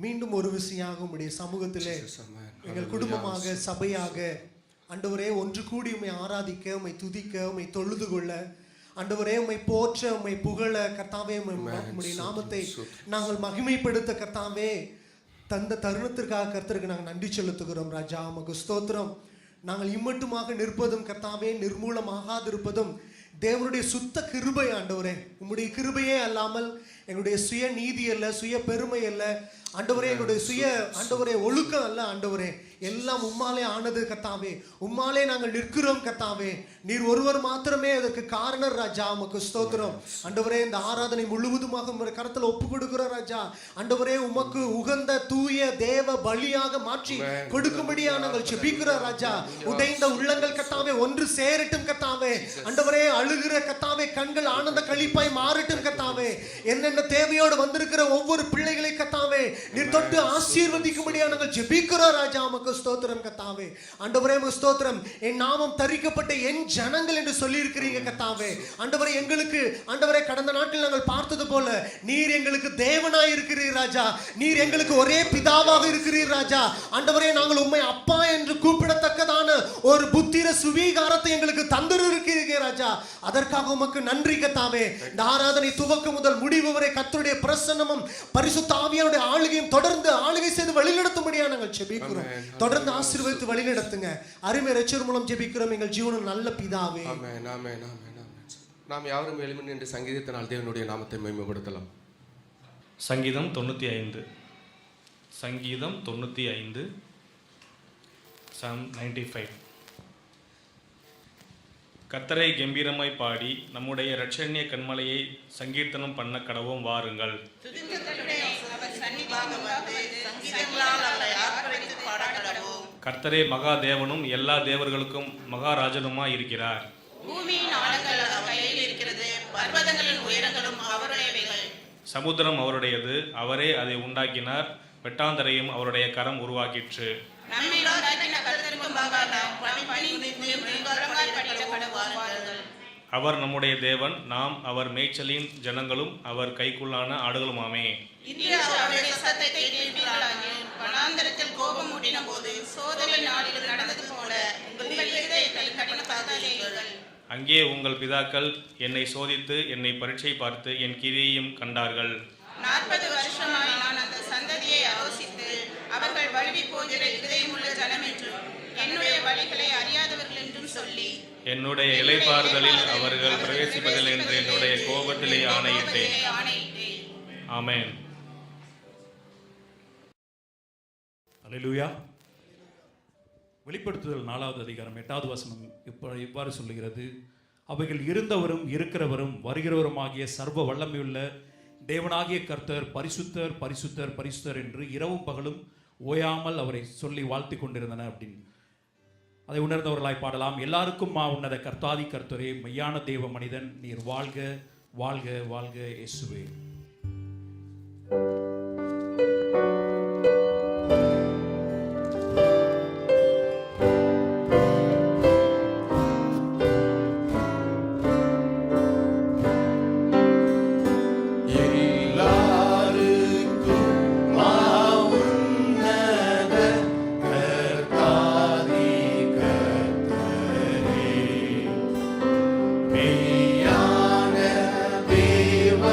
மீண்டும் ஒரு விசையாக உம்முடைய சமூகத்திலே எங்கள் குடும்பமாக சபையாக ஆண்டவரே ஒன்று கூடி உம்மை ஆராதிக்க, உம்மை துதிக்க, உம்மை தொழுது கொள்ள, ஆண்டவரே உம்மை போற்ற, உம்மை புகழ கர்த்தாவே, உம்முடைய நாமத்தை நாங்கள் மகிமைப்படுத்த கர்த்தாவே தந்த தருணத்திற்காக கர்த்தருக்கு நாங்கள் நன்றி செலுத்துகிறோம் ராஜா. உமக்கு ஸ்தோத்திரம். நாங்கள் இம்மட்டுமாக நிற்பதும் கர்த்தாவே நிர்மூலமாகாதிருப்பதும் தேவனுடைய சுத்த கிருபை ஆண்டவரே. உம்முடைய கிருபையே அல்லாமல் எங்களுடைய சுய நீதி அல்ல, சுய பெருமை அல்ல ஆண்டவரே, எங்களுடைய சுய ஆண்டவரே ஒழுக்கம் அல்ல ஆண்டவரே, எல்லாம் உம்மாலே ஆனது கர்த்தாவே. உம்மாலே நாங்கள் நிற்கிறோம் கர்த்தாவே. நீர் ஒருவர் மாத்திரமே அதற்கு காரணர் ராஜா. உமக்கு ஸ்தோத்திரம் ஆண்டவரே. இந்த ஆராதனை முழுவதுமாக உம்முடைய கரத்தில் ஒப்பு கொடுக்கிறோம் ராஜா. ஆண்டவரே உமக்கு உகந்த தூய தேவ பலியாக மாற்றி கொடுக்கும்படியா நாங்கள் ஜெபிக்கிறோம் ராஜா. உடைந்த உள்ளங்கள் கர்த்தாவே ஒன்று சேரட்டும் கர்த்தாவே. ஆண்டவரே அழுகிற கர்த்தாவே கண்கள் ஆனந்த களிப்பாய் மாறட்டும் கர்த்தாவே. என்னென்ன தேவையோடு வந்திருக்கிற ஒவ்வொரு பிள்ளைகளை கர்த்தாவே நீர் தொட்டு ஆசீர்வதிக்கும்படியா நாங்கள் ஜெபிக்கிறோம் ராஜா. உமக்கு ஸ்தோத்திரம் கர்த்தாவே. ஆண்டவரே உமக்கு ஸ்தோத்திரம். என் நாமம் தரிக்கப்பட்ட என் ஜனங்கள் என்று சொல்லி இருக்கிறீங்க கர்த்தாவே. ஆண்டவரே எங்களுக்கு ஆண்டவரே கடந்த நாட்டில் நாங்கள் பார்த்தது போல நீர் எங்களுக்கு தேவனாய் இருக்கிறீர் ராஜா. நீர் எங்களுக்கு ஒரே பிதாவாக இருக்கிறீர் ராஜா. ஆண்டவரே நாங்கள் உம்மை அப்பா என்று கூப்பிடத்தக்கதான ஒரு புத்திர சுவீகாரத்தை எங்களுக்கு தந்திருக்கிறீங்க ராஜா. அதற்காக உமக்கு நன்றி கர்த்தாவே. இந்த ஆராதனை துவக்கம் முதல் முடிவு வரை கர்த்தருடைய பிரசன்னமும் பரிசுத்த ஆவியானுடைய ஆளுகையும் தொடர்ந்து ஆளுகை செய்து வழிநடத்தும்படியா நாங்கள் ஜெபிக்கிறோம். தொடர்ந்து ஆசீர்வதித்து வழிநடத்துங்க. அருமை இரட்சகர் மூலம் ஜெபிக்கிறோம் எங்கள் ஜீவனில் நல்ல பிதாவே. ஆமென் ஆமென் ஆமென் ஆமென். நாம் யாவரும் எழும்பி நின்று சங்கீதத்தினால் தேவனுடைய நாமத்தை மகிமைப்படுத்தலாம். சங்கீதம் 95. சங்கீதம் 95 Psalm 95. கர்த்தரை கம்பீரமாய் பாடி நம்முடைய இரட்சணிய கன்மலையை சங்கீர்த்தனம் பண்ண கடவும் வாருங்கள். கர்த்தரே மகா தேவனும் எல்லா தேவர்களுக்கும் மகாராஜனுமாய் இருக்கிறார். பூமியின் ஆழங்கள் அவர் கையில் இருக்கிறது, பர்வதங்களின் உயரங்களும் அவருடையவைகள். சமுத்திரம் அவருடையது, அவரே அதை உண்டாக்கினார். வெட்டாந்தரையும் அவருடைய கரம் உருவாக்கிற்று. நம்மை உண்டாக்கின கர்த்தருக்கு முன்பாக நாம் பணிந்து முழங்கால் படியிட கடவார்கள். அவர் நம்முடைய தேவன், நாம் அவர் மேய்ச்சலின் ஜனங்களும் அவர் கைக்குள்ளான ஆடுகளுமாமே. இன்று அவருடைய சத்தத்தை கேட்பீர்களாகில் வனாந்தரத்தில் கோபம் மூடின போது சோதனை நாளில் நடந்தது போல உங்கள் இதயத்தை கடினப்படுத்தாதீர்கள். அங்கே உங்கள் பிதாக்கள் என்னை சோதித்து என்னை பரீட்சை பார்த்து என் கிரியையும் கண்டார்கள். 40 வருஷமாய் நான் அந்த சந்ததியை ஆலோசித்து அவர்கள் வழுவி போகிற இதயமுள்ள ஜனம் என்றும் என்னுடைய வழிகளை அறியாதவர்கள் என்றும் சொல்லி என்னுடைய இளைப்பாறுதலில் அவர்கள் பிரவேசிப்பதில் என்று என்னுடைய கோபத்திலே ஆணையிட்டேன். ஆமென். அல்லேலூயா. வெளிப்படுத்துதல் 4வது அதிகாரம் 8வது வசனம் இவ்வாறு சொல்லுகிறது. அவைகள் இருந்தவரும் இருக்கிறவரும் வருகிறவருமாகிய சர்வ வல்லமையுள்ள தேவனாகிய கர்த்தர் பரிசுத்தர் பரிசுத்தர் பரிசுத்தர் என்று இரவும் பகலும் ஓயாமல் அவரை சொல்லி வாழ்த்தி கொண்டிருந்தன அப்படின்னு அதை உணர்ந்தவர்களாய் பாடலாம். எல்லாருக்கும் உன்னத கர்த்தாதி கர்த்தரே, மெய்யான தேவ மனிதன், நீர் வாழ்க வாழ்க வாழ்க இயேசுவே. மெய்யான தேவ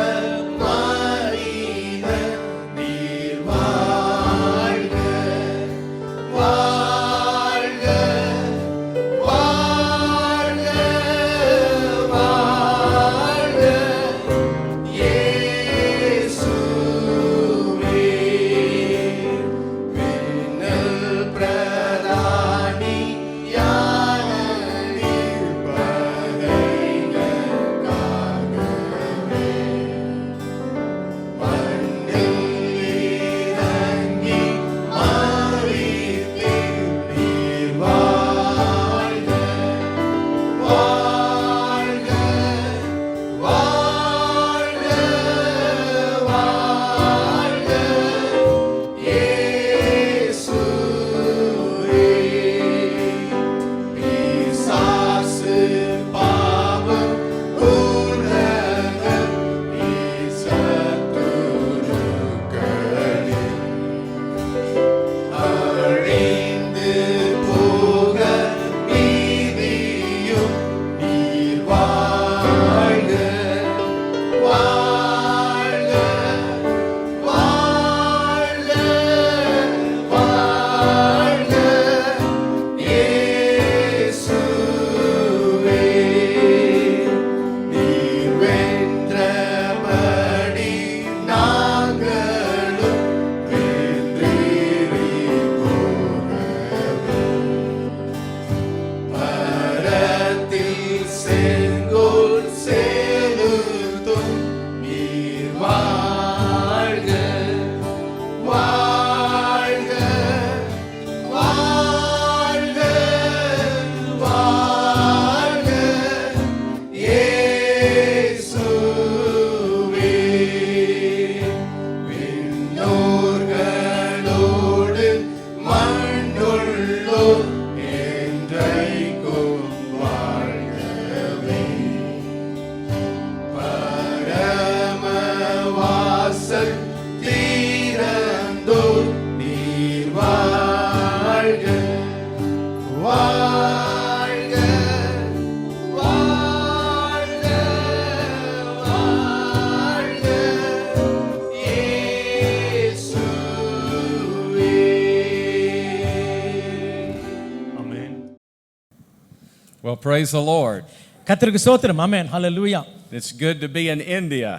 Well, praise the Lord. கர்த்தருக்கு ஸ்தோத்திரம். ஆமென். ஹalleluya. It's good to be in India.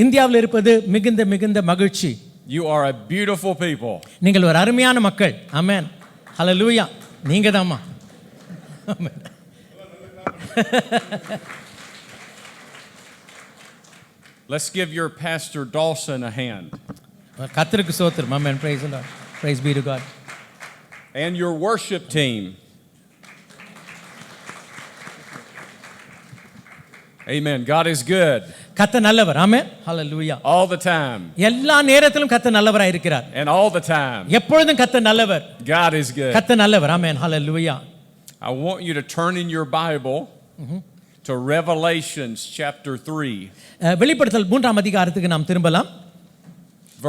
இந்தியாவில் இருப்பது மிகுந்த மகிழ்ச்சி. You are a beautiful people. நீங்கள் ஒரு அருமையான மக்கள். ஆமென். ஹalleluya. நீங்க தான்மா. ஆமென். Let's give your pastor Dawson a hand. கர்த்தருக்கு ஸ்தோத்திரம். ஆமென். Praise the Lord. Praise be to God. And your worship team. Amen. God is good. கர்த்தர் நல்லவர். ஆமென். ஹalleluya. All the time. எல்லா நேரத்திலும் கர்த்தர் நல்லவராய் இருக்கிறார். And all the time. எப்பொழுதும் கர்த்தர் நல்லவர். God is good. கர்த்தர் நல்லவர். ஆமென். ஹalleluya. I want you to turn in your Bible to Revelations chapter 3. வெளிப்படுத்தல் 3ஆம் அதிகாரத்துக்கு நாம் திரும்பலாம்.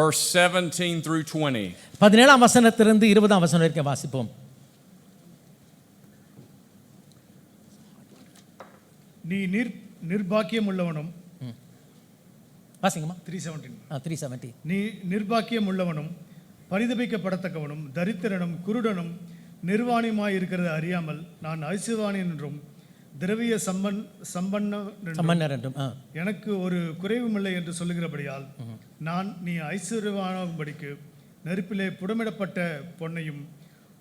Verse 17 through 20. 17ஆம் வசனத்திலிருந்து 20ஆம் வசனம் வரைக்கும் வாசிப்போம். நீ நிர்பாக்கியம் உள்ளவனும் வாசிங்கம்மா. 317. 370. நீ நிர்பாக்கியம் உள்ளவனும் பரிதபிக்கப்படத்தக்கவனும் தரித்திரனும் குருடனும் நிர்வாணியுமாய் இருக்கிறது அறியாமல் நான் ஐசுவானின் என்றும் திரவிய சம்பன்னர் என்றும் எனக்கு ஒரு குறைவுமில்லை என்று சொல்லுகிறபடியால் நீ ஐஸ்வர்யவானாகும்படிக்கு நெருப்பிலே புடமிடப்பட்ட பொன்னையும்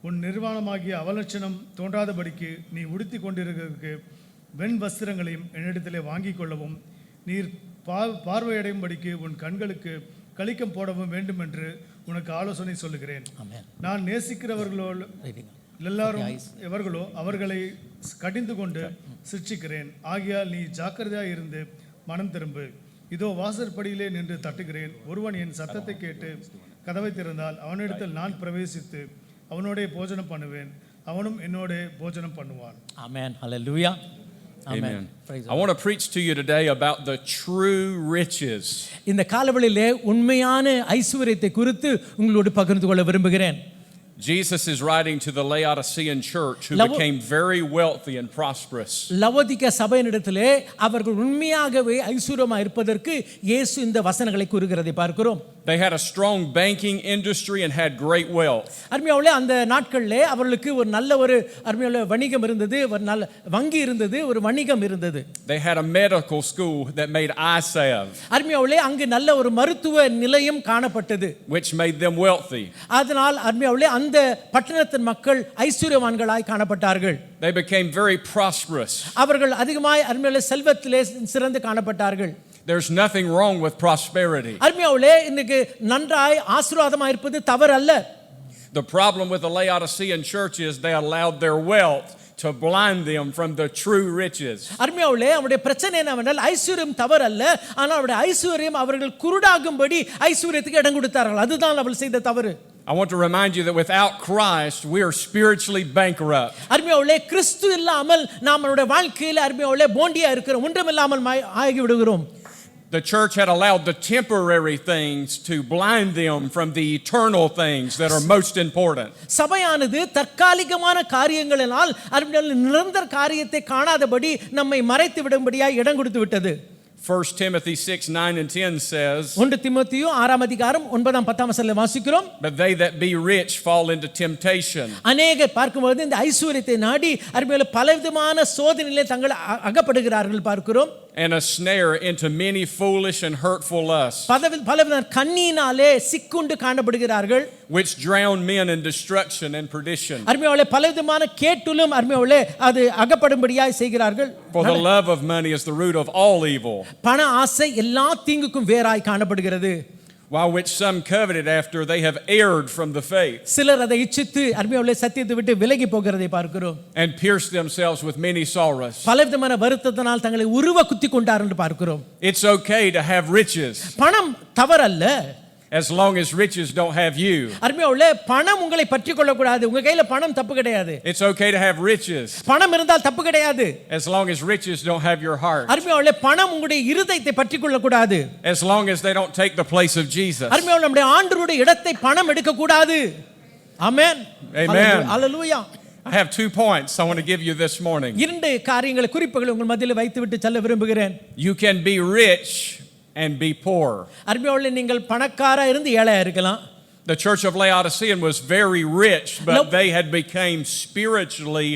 உன் நிர்வாணமாகிய அவலட்சணம் தோன்றாதபடிக்கு நீ உடுத்தி கொண்டிருக்கிறதுக்கு வெண் வஸ்திரங்களையும் என்னிடத்திலே வாங்கிக் கொள்ளவும் நீர் பார்வையடையும்படிக்கு உன் கண்களுக்கு கலிக்கம் போடவும் வேண்டும் என்று உனக்கு ஆலோசனை சொல்லுகிறேன். நான் நேசிக்கிறவர்களோ எல்லாரும் எவர்களோ அவர்களை கடிந்து கொண்டு சிட்சிக்கிறேன். ஆகையால் நீ ஜாக்கிரதையாக இருந்து மனம் திரும்பு. இதோ வாசற்படியிலே நின்று தட்டுகிறேன். ஒருவன் என் சத்தத்தை கேட்டு கதவை திறந்தால் அவனிடத்தில் நான் பிரவேசித்து அவனோட போஜனம் பண்ணுவேன், அவனும் என்னோட போஜனம் பண்ணுவான். ஆமென். ஹalleluya. Amen. I want to preach to you today about the true riches. இந்த காலவெளியிலே உண்மையான ஐஸ்வரியத்தை குறித்து உங்களோடு பகிர்ந்து கொள்ள விரும்புகிறேன். Jesus is writing to the Laodicean church who became very wealthy and prosperous. லவோதிக்கா சபையினிடத்திலே அவர்கள் உண்மையாகவே ஐஸ்வரியமாக இருப்பதற்கு இயேசு இந்த வசனங்களை கூறுகிறதை பார்க்கிறோம். They had a strong banking industry and had great wealth. அருமையானவர்களே, அந்த நாட்களிலே அவர்களுக்கு ஒரு நல்ல அருமையான வணிகம் இருந்தது, ஒரு நல்ல வங்கி இருந்தது, ஒரு வணிகம் இருந்தது. They had a medical school that made eye salve. அருமையானவர்களே, அங்கு நல்ல ஒரு மருத்துவ நிலையம் காணப்பட்டது, which made them wealthy. அதனால் அருமையானவர்களே அந்த பட்டணத்தின் மக்கள் ஐஸ்வரியவான்களாய் காணப்பட்டார்கள். They became very prosperous. அவர்கள் அதிகமாய் அருமையானவர்களே செல்வத்திலே சிறந்து காணப்பட்டார்கள். There's nothing wrong with prosperity. அருமையானவர்களே, இன்னைக்கு நன்றாய் ஆசீர்வாதமாய் இருப்பது தவறல்ல. The problem with the Laodicean church is they allowed their wealth to blind them from the true riches. அருமையானவர்களே, அவருடைய பிரச்சனை என்னவென்றால் ஐஸ்வர்யம் தவறல்ல, ஆனால் அவருடைய ஐஸ்வர்யம் அவர்கள் குருடாகும்படி ஐஸ்வர்யத்துக்கு இடம் கொடுத்தார்கள். அதுதான் அவர்கள் செய்த தவறு. I want to remind you that without Christ we are spiritually bankrupt. அருமையானவர்களே, கிறிஸ்து இல்லாமல் நாம் நம்முடைய வாழ்க்கையில் அருமையானவர்களே போண்டியா இருக்கிறோம், ஒன்றுமில்லாமல் ஆகி விடுகிறோம். The church had allowed the temporary things to blind them from the eternal things that are most important. சபையானது தற்காலிகமான காரியங்களினால் அருமையானவர்களே நிரந்தர காரியத்தை காணாதபடி நம்மை மறைத்து விடும்படியாய் இடம் கொடுத்து விட்டது. 1 Timothy 6:9 and 10 says, 1 தீமோத்தேயு 6ஆம் அதிகாரம் 9ஆம் 10ஆம் வசனத்தில் வாசிக்கிறோம். But they that be rich fall into temptation. அநேகர் பார்க்கும்போது இந்த ஐஸ்வரியத்தை நாடி அருமையானவர்களே பலவிதமான சோதனையிலே தங்கள் அகப்படுகிறார்கள் பார்க்கிறோம். And a snare into many foolish and hurtful lusts. பலவித கண்ணியினாலே சிக்குண்டு காணப்படுகிறார்கள். Which drown men in destruction and perdition. அருமையானவர்களே பலவிதமான கேட்டிலும் அருமையானவர்களே அது அகப்படும்படியாய் செய்கிறார்கள். For the love of money is the root of all evil. பண ஆசை எல்லா தீங்குக்கும் வேராய் காணப்படுகிறது. While which some coveted after they have erred from the faith. சிலர் அதை இச்சித்து அருமையானவர்களே சத்தியத்தை விட்டு விலகி போகிறதை பார்க்கிறோம். And pierced themselves with many sorrows. பலவிதமான வருத்தத்தினால் தங்களை உருவ குத்தி கொண்டார் என்று பார்க்கிறோம். It's okay to have riches. பணம் தவறல்ல, as long as riches don't have you. அருமையானவர்களே பணம் உங்களை பற்றி கொள்ள கூடாது. உங்க கையில பணம் தப்பு கிடையாது. It's okay to have riches. பணம் இருந்தால் தப்பு கிடையாது. as long as riches don't have your heart. அருமையானவர்களே பணம் உங்களுடைய இருதயத்தை பற்றி கொள்ள கூடாது. as long as they don't take the place of Jesus. அருமையானவர்களே நம்முடைய ஆண்டவருடைய இடத்தை பணம் எடுக்க கூடாது. ஆமென். Amen. Hallelujah. I have 2 points I want to give you this morning. இரண்டு காரியங்களை குறிப்புகளை உங்கள் மத்தியில் வைத்துவிட்டு செல்ல விரும்புகிறேன். You can be rich and be poor. அருமையானவர்களே நீங்கள் பணக்காரா இருந்து ஏழையா இருக்கலாம். The church of Laodicea was very rich, but they had become spiritually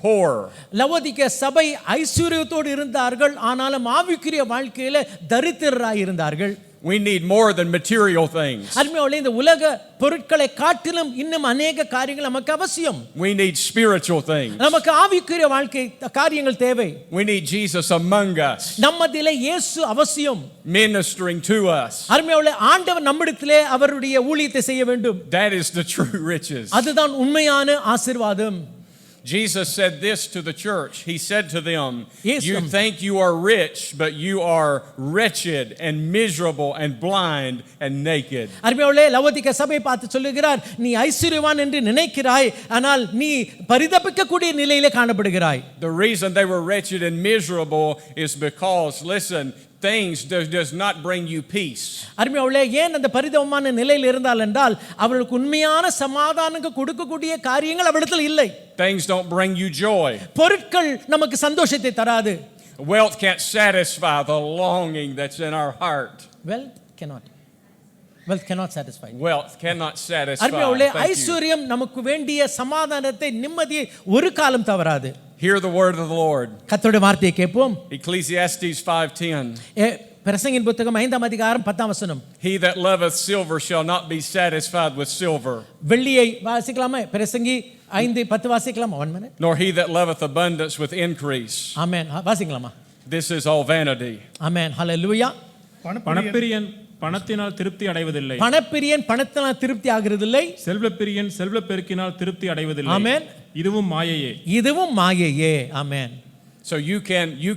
poor. லவோதிக்கேய சபை ஐஸ்வர்யத்தோடு இருந்தார்கள், ஆனாலும் ஆவிக்குரிய வாழ்க்கையில தரித்திரராய் இருந்தார்கள். We need more than material things. அருமையானவர்களே, இந்த உலக பொருட்களை காட்டிலும் இன்னும் அநேக காரியங்கள் நமக்கு அவசியம். We need spiritual things. நமக்கு ஆவிக்குரிய வாழ்க்கை காரியங்கள் தேவை. We need Jesus among us, நம்மதிலே இயேசு அவசியம். ministering to us. அருமையானவர்களே, ஆண்டவர் நம்மிடத்திலே அவருடைய ஊழியத்தை செய்ய வேண்டும். That is the true riches. அதுதான் உண்மையான ஆசீர்வாதம். Jesus said this to the church. He said to them, Yes, you think you are rich, but you are wretched and miserable and blind and naked. அருமையானவர்களே, லவோதிக்கேய சபையை பார்த்து சொல்லுகிறார், நீ ஐஸ்வர்யவான் என்று நினைக்கிறாய், ஆனால் நீ பரிதபிக்கக்கூடிய நிலையிலே காணப்படுகிறாய். The reason they were wretched and miserable is because, listen, things does not bring you peace. அருமையானவர்களே, ஏன் அந்த பரிதபமான நிலையில் இருந்தால் என்றால் அவர்களுக்கு உண்மையான சமாதானம் கொடுக்கக்கூடிய காரியங்கள் அவரிடத்தில் இல்லை. Things don't bring you joy. பொருட்கள் நமக்கு சந்தோஷத்தை தராது. Wealth can't satisfy the longing that's in our heart. Wealth cannot satisfy. Wealth cannot satisfy. அருமையானவர்களே, Thank you. ஐஸ்வர்யம் நமக்கு வேண்டிய சமாதானத்தை, நிம்மதியை ஒரு காலம் தவறாது. Hear the word of the Lord. கர்த்தருடைய வார்த்தையை கேட்போம். Ecclesiastes 5:10. பிரசங்கின் புத்தகம் 5ஆம் அதிகாரம் 10ஆம் வசனம். He that loveth silver shall not be satisfied with silver, வெள்ளியை வாசிக்கலாமா? பிரசங்கி 5:10 வாசிக்கலாமா? 1 minute. nor he that loveth abundance with increase. ஆமென். வாசிக்கலாமா? This is all vanity. ஆமென். ஹalleluya. பணப்பிரியன் பணத்தினால் திருப்தி அடைவதில்லை, பணப்பிரியன் பணத்தினால் திருப்தி ஆகிறதில்லை, செல்வப்பிரியன் செல்வப்பெருக்கினால் திருப்தி அடைவதில்லை. ஆமென். இதுவும் மாயையே. இதுவும் மாயையே. ஆமென். So you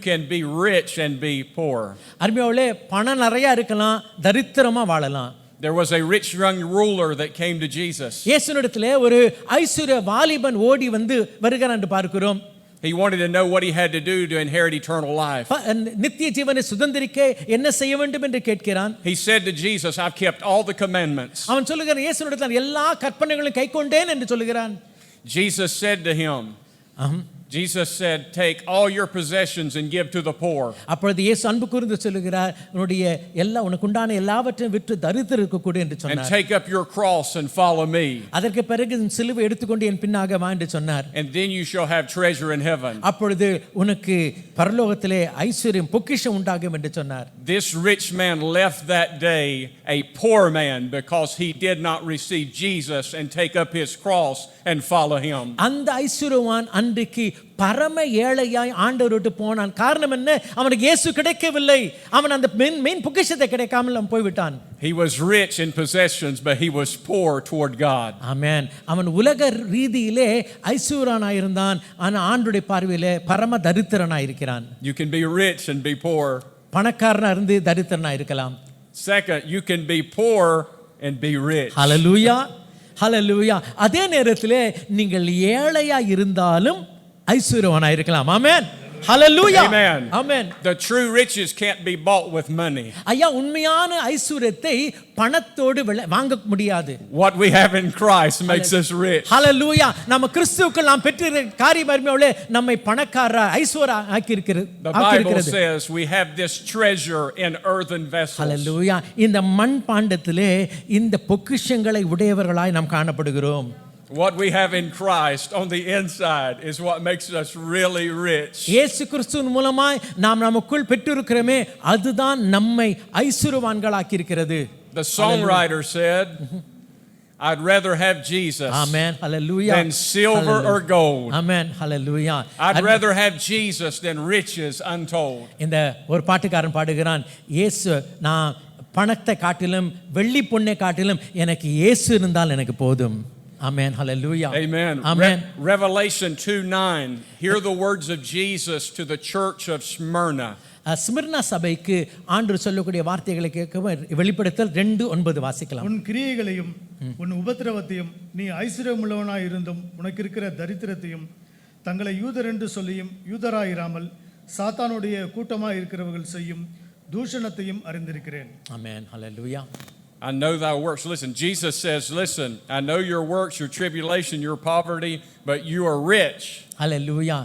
can be rich and be poor. அருமையானவர்களே, பணம் நிறைய இருக்கலாம், தரித்திரமா வாழலாம். There was a rich young ruler that came to Jesus. இயேசுவிடத்திலே ஒரு ஐஸ்வர்ய வாலிபன் ஓடி வந்து வருகிறான் என்று பார்க்கிறோம். He wanted to know what he had to do to inherit eternal life. நித்திய ஜீவனை சுதந்திரிக்க என்ன செய்ய வேண்டும் என்று கேட்கிறான். He said to Jesus, I've kept all the commandments. அவன் சொல்லுகிறான், இயேசுவிடத்தில் எல்லா கற்பனைகளையும் கைக்கொண்டேன் என்று சொல்லுகிறான். Jesus said to him, Jesus said, take all your possessions and give to the poor. அப்பொழுது இயேசு அன்பு கூர்ந்து சொல்லுகிறார், உன்னுடைய உனக்கு உண்டான எல்லாவற்றையும் விற்று தரித்திரருக்கு கொடு என்று And சொன்னார். take up your cross and follow me. அதற்கு பிறகு சிலுவை எடுத்துக்கொண்டு என் பின்னாக வா என்று சொன்னார். And then you shall have treasure in heaven. அப்பொழுது உனக்கு பரலோகத்திலே ஐஸ்வர்யம் பொக்கிஷம் உண்டாகும் என்று சொன்னார். This rich man left that day a poor man because he did not receive Jesus and take up his cross and follow him. அந்த ஐஸ்வர்யவான் அன்றைக்கு பரம ஏழையாய் ஆண்டவர் விட்டு போனான். காரணம் என்ன? அவனுக்கு இயேசு கிடைக்கவில்லை. அவன் அந்த மெயின் பொக்கிஷத்தை கிடைக்காமல் அவன் போய்விட்டான். He was rich in possessions, but he was poor toward God. ஆமென். அவன் உலக ரீதியிலே ஐஸ்வர்யனாய் இருந்தான், ஆனா ஆண்டவருடைய பார்வையிலே பரம தரித்திரனாய் இருக்கிறான். You can be rich and be poor. பணக்காரனா இருந்து தரித்திரனாய் இருக்கலாம். Second, you can be poor and be rich. ஹalleluya, ஹalleluya. அதே நேரத்திலே நீங்கள் ஏழையா இருந்தாலும் ஐஸ்வர்யவானாய் இருக்கலாம். ஆமென். ஹalleluya. Amen. Amen. The true riches can't be bought with money. ஐயா, உண்மையான ஐஸ்வர்யத்தை பணத்தோடு வாங்க முடியாது. What we have in Christ makes us rich. ஹalleluya. நம்ம கிறிஸ்துவுக்குள் நாம் பெற்றிருக்கிற காரியம் அருமையானவர்களே, நம்மை பணக்காரரா ஐஸ்வர்யா ஆக்கி இருக்கிறது. The Bible says we have this treasure in earthen vessels. ஹalleluya. இந்த மண் பாண்டத்திலே இந்த பொக்கிஷங்களை உடையவர்களாய் நாம் காணப்படுகிறோம். What we have in Christ on the inside is what makes us really rich. இயேசு கிறிஸ்துவின் மூலமாய் நாம் நமக்குள் பெற்றிருக்கிறோமே, அதுதான் நம்மை ஐஸ்வர்யவான்களாக்கி இருக்கிறது. The songwriter said, I'd rather have Jesus amen. Hallelujah. than silver or gold. Amen. Hallelujah. I'd rather have Jesus than riches untold. இந்த ஒரு பாட்டுக்காரன் பாடுகிறான், இயேசு, நான் பணத்தை காட்டிலும் வெள்ளி பொன்னை காட்டிலும் எனக்கு இயேசு இருந்தால் எனக்கு போதும். Amen. Hallelujah. Amen. Amen. Revelation 2:9. Hear the words of Jesus to the church of Smyrna. Smyrna சபைக்கு ஆண்டவர் சொல்லக்கூடிய வார்த்தைகளை கேட்கவும் வெளிப்படுத்தல் 2:9 வாசிக்கலாம். உன் கிரியைகளையும் உன் உபத்திரவத்தையும் நீ ஐஸ்வர்யமுள்ளவனாய் இருந்தும் உனக்கு இருக்கிற தரித்திரத்தையும் தங்களை யூதர் என்று சொல்லியும் யூதராயிராமல் சாத்தானுடைய கூட்டமாய் இருக்கிறவர்கள் செய்யும் தூஷணத்தையும் அறிந்திருக்கிறேன். Amen. Hallelujah. I know thy works. Listen, Jesus says, listen, I know your works, your tribulation, your poverty, but you are rich. Hallelujah.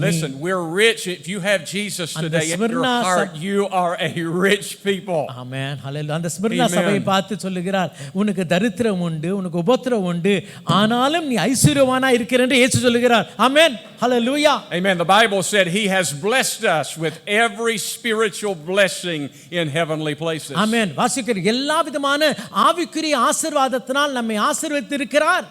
Listen, we're rich. If you have Jesus And the today in your Smyrna heart, you are a rich people. ஆமென் ஹalleluya. அந்த Smyrna Amen. சபையை பார்த்து சொல்லுகிறார், உனக்கு தரித்திரம் உண்டு, உனக்கு உபத்திரம் உண்டு, ஆனாலும் நீ ஐஸ்வர்யவானா இருக்கிற என்று இயேசு சொல்லுகிறார். ஆமென் ஹalleluya. Amen. The Bible said he has blessed us with every spiritual blessing in heavenly places. ஆமென். வாசிக்கிற எல்லா விதமான ஆவிக்குரிய ஆசீர்வாதத்தினால் நம்மை ஆசீர்வதித்திருக்கிறார்.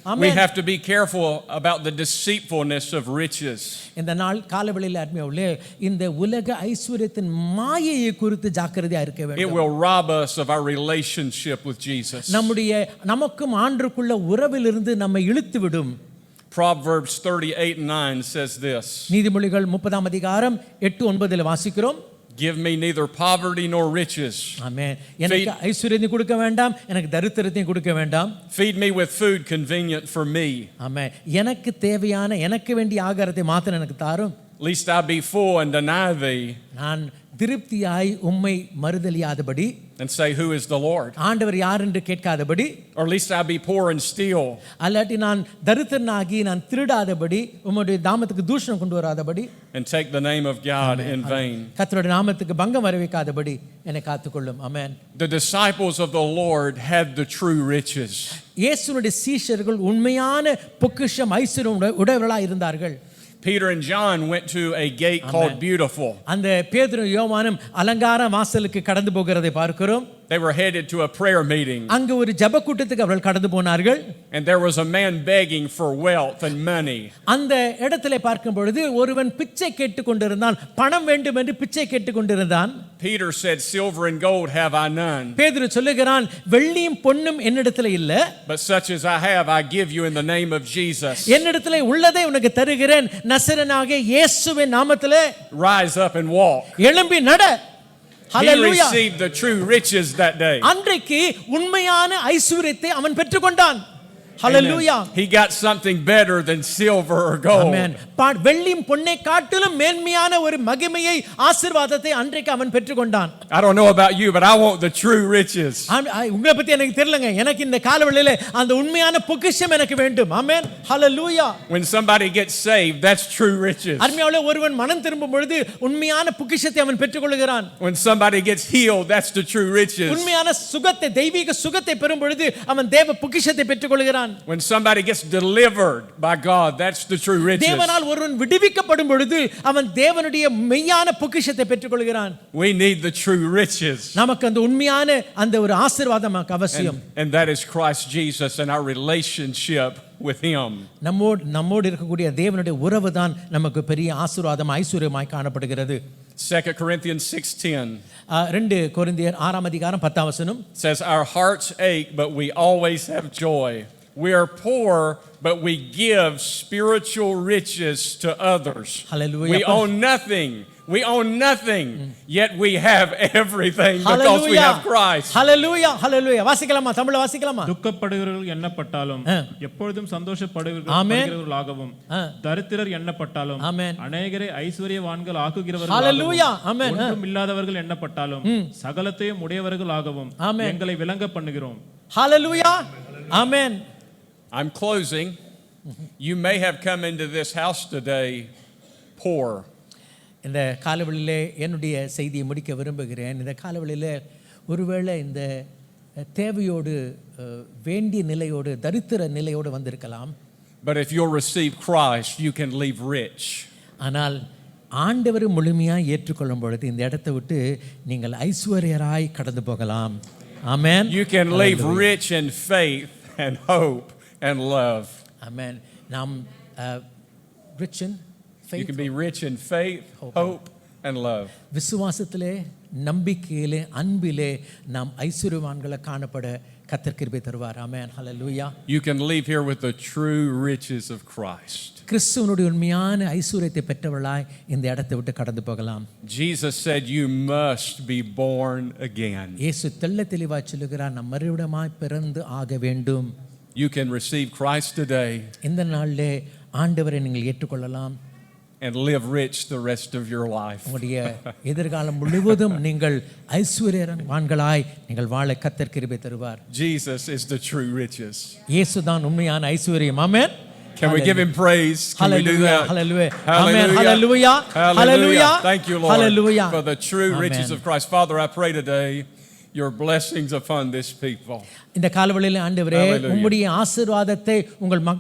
We amen. have to be careful about the deceitfulness of riches. இந்த நாள் காலவெளியில் அருமையாவுள்ளே இந்த உலக ஐஸ்வர்யத்தின் மாயையை குறித்து ஜாக்கிரதையா இருக்க It வேண்டும். will rob us of our relationship with Jesus. நமக்கும் ஆண்டுக்குள்ள உறவிலிருந்து நம்மை இழுத்து விடும். Proverbs 38:9 says this. நீதிமொழிகள் 30ஆம் அதிகாரம் 8-9 வாசிக்கிறோம். Give me neither poverty nor riches. ஆமென். எனக்கு ஐஸ்வர்யத்தையும் கொடுக்க வேண்டாம், எனக்கு தரித்திரத்தையும் கொடுக்க வேண்டாம். Feed me with food convenient for me. ஆமென். எனக்கு தேவையான எனக்கு வேண்டிய ஆகாரத்தை மாத்திரம் எனக்கு தாரும். Lest I be full and deny thee. நான் திருப்தியாய் உம்மை மறுதலியாதபடி, And say, who is the Lord? ஆண்டவர் யார் என்று கேட்காதபடி, Or lest I be poor and steal. அல்லாட்டி நான் தரித்திரனாகி நான் திருடாதபடி, உம்முடைய நாமத்துக்கு தூஷணம் கொண்டு வராதபடி, And take the name of God in vain. கர்த்தருடைய நாமத்துக்கு பங்கம் வரவைக்காதபடி என்னை காத்துக்கொள்ளும். ஆமென். The disciples of the Lord had the true riches. இயேசுவுடைய சீஷர்கள் உண்மையான பொக்கிஷம் ஐஸ்வர்யம் உடையவர்களாய் இருந்தார்கள். Peter and John went to a gate called Beautiful. அந்த பேதுரு யோவானும் அலங்கார வாசலுக்கு கடந்து போகிறதை பார்க்கிறோம். They were headed to a prayer meeting. அங்கு ஒரு ஜெப கூட்டத்துக்கு அவர்கள் கடந்து போனார்கள். And there was a man begging for wealth and money. அந்த இடத்திலே பார்க்கும் பொழுது ஒருவன் பிச்சை கேட்டுக் கொண்டிருந்தான், பணம் வேண்டும் என்று பிச்சை கேட்டுக் கொண்டிருந்தான். Peter said, silver and gold have I none. பேதுரு சொல்லுகிறான், வெள்ளியும் பொன்னும் என்னிடத்தில் இல்ல, But such as I have I give you in the name of Jesus. என்னிடத்தில் உள்ளதை உனக்கு தருகிறேன், நசரேயனாகிய இயேசுவின் நாமத்திலே Rise up and walk. எழும்பி நட. He hallelujah. received the true riches that day. அன்றைக்கு உண்மையான ஐஸ்வரியத்தை அவன் பெற்றுக்கொண்டான். ஹalleluya. Amen. He got something better than silver or gold. ஆமென். வெள்ளியும் பொன்னை காட்டிலும் மேன்மையான ஒரு மகிமையை ஆசீர்வாதத்தை அன்றைக்கு அவன் பெற்றுக்கொண்டான். I don't know about you, but I want the true riches. உங்களை பத்தி எனக்கு தெரியலங்க, எனக்கு இந்த காலவெளியில அந்த உண்மையான பொக்கிஷம் எனக்கு வேண்டும். ஆமென் ஹalleluya. When somebody gets saved, that's true riches. அருமையானவர்களே, ஒருவன் மனம் திரும்பும் பொழுது உண்மையான பொக்கிஷத்தை அவன் பெற்றுக்கொள்கிறான். When somebody gets healed, that's the true riches. உண்மையான சுகத்தை, தெய்வீக சுகத்தை பெறும் பொழுது அவன் தேவ பொக்கிஷத்தை பெற்றுக்கொள்கிறான். When somebody gets delivered by God, that's the true riches. தேவனால் ஒருவன் விடுவிக்கப்படும் பொழுது அவன் தேவனுடைய மெய்யான பொக்கிஷத்தை பெற்றுக்கொள்கிறான். We need the true riches. நமக்கு அந்த உண்மையான அந்த ஒரு ஆசீர்வாதம் நமக்கு அவசியம். And that is Christ Jesus and our relationship with him. நம்மோடு இருக்கக்கூடிய தேவனுடைய உறவு தான் நமக்கு பெரிய ஆசீர்வாதம் ஐஸ்வர்யமாய் காணப்படுகிறது. 2 Corinthians 6:10 2 கொரிந்தியர் 6ஆம் அதிகாரம் 10ஆம் வசனம் says, our hearts ache, but we always have joy. We are poor, but we give spiritual riches to others. Hallelujah. We own nothing. We own nothing, yet we have everything because we have Christ. Hallelujah. Hallelujah. வாசிக்கலாமா? தமிழ்ல வாசிக்கலாமா? துக்கப்படுகிறவர்கள் எண்ணப்பட்டாலும் எப்பொழுதும் சந்தோஷப்படுகிறவர்களாகவும், தரித்திரர் எண்ணப்பட்டாலும் அநேகரை ஐஸ்வர்யவான்கள் ஆக்குகிறவர்களாகவும், ஒன்றும் இல்லாதவர்கள் எண்ணப்பட்டாலும் சகலத்தையும் உடையவர்களாகவும் எங்களை விளங்க பண்ணுகிறோம். Hallelujah. Amen. I'm closing. You may have come into this house today poor. இந்த காலவெளியிலே என்னுடைய செய்தியை முடிக்க விரும்புகிறேன். இந்த காலவெளியிலே ஒருவேளை இந்த தேவையோடு, வேண்டிய நிலையோடு, தரித்திர நிலையோடு வந்திருக்கலாம். But if you'll receive Christ, you can leave rich. ஆனால் ஆண்டவர் முழுமையாக ஏற்றுக்கொள்ளும் பொழுது இந்த இடத்தை விட்டு நீங்கள் ஐஸ்வர்யராய் கடந்து போகலாம். Amen. You can leave rich in faith and hope and love. Amen. நாம் rich in faith. You can be rich in faith, hope and love. விசுவாசத்திலே, நம்பிக்கையிலே, அன்பிலே நாம் ஐஸ்வர்யவான்களை காணப்பட கர்த்தர் கிருபை தருவார். Amen. Hallelujah. You can leave here with the true riches of Christ. கிறிஸ்துவனுடைய உண்மையான ஐஸ்வர்யத்தை பெற்றவர்களாய் இந்த இடத்தை விட்டு கடந்து போகலாம். Jesus said you must be born again. இயேசு தெளிவாய் சொல்லுகிறார், நாம் மறுபடியுமாய் பிறந்து ஆக வேண்டும். You can receive Christ today இந்த நாளிலே ஆண்டவரை நீங்கள் ஏற்றுக்கொள்ளலாம். and live rich the rest of your life. உங்களுடைய எதிர்காலம் முழுவதும் நீங்கள் ஐஸ்வர்யவான்களாய் நீங்கள் வாழ கர்த்தர் கிருபை தருவார். Jesus is the true riches. இயேசு தான் உண்மையான ஐஸ்வர்யம். ஆமென். Can we give him praise? Can we do Hallelujah. that? Hallelujah. Amen. Hallelujah. Hallelujah. Hallelujah. Thank you, Lord, Hallelujah. for the true Amen. riches of Christ. Father, I pray today your blessings upon this people. இந்த காலவெளியில் ஆண்டவரே Hallelujah. உம்முடைய ஆசீர்வாதத்தை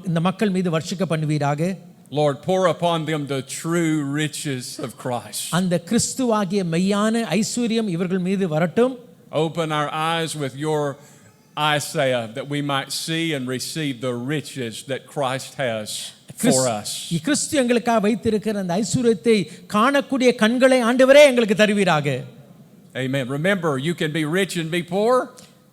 இந்த மக்கள் மீது வர்ஷிக்க பண்ணுவீராக. Lord, pour upon them the true riches of Christ. அந்த கிறிஸ்துவாகிய மெய்யான ஐஸ்வரியம் இவர்கள் மீது வரட்டும். Open our eyes with your Isaiah that we might see and receive the riches that Christ has for us. கிறிஸ்து எங்களுக்காக வைத்திருக்கிற அந்த ஐஸ்வரியத்தை காணக்கூடிய கண்களை ஆண்டவரே எங்களுக்கு தருவீராக. Amen. Remember, you can be rich and be poor.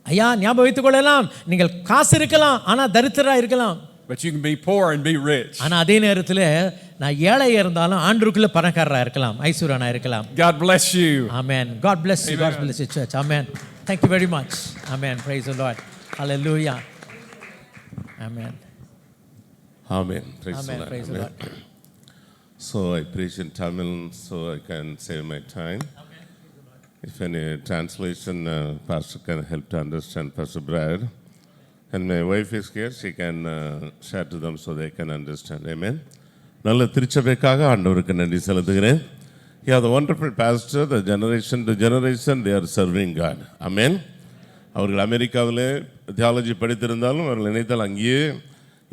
ஐயா ஞாபகம் வைத்துக் கொள்ளலாம், நீங்கள் காசு இருக்கலாம் ஆனா தரித்திரரா இருக்கலாம். But you can be poor and be rich. ஆனா அதே நேரத்தில் நான் ஏழையா இருந்தாலும் ஆண்டவருக்குள்ள பணக்காரரா இருக்கலாம், ஐஸ்வர்யனா இருக்கலாம். God bless you. Amen. God bless you. God bless you, church. Amen. Thank you very much. Amen. Praise the Lord. Hallelujah. Amen. Amen. Praise Amen. the Lord. Praise the Lord. So I preach in Tamil so I can save my time. If any translation, Pastor can help to understand, Pastor Brad. And my wife is here, she can share to them so they can understand. Amen. நல்ல திருச்சபைக்காக ஆண்டவருக்கு நன்றி செலுத்துகிறேன். Yeah, the wonderful pastor, the generation to generation, they are serving God. Amen. அவர்கள் அமெரிக்காவில் theology படித்திருந்தாலும் அவர்கள் நினைத்தால் அங்கேயே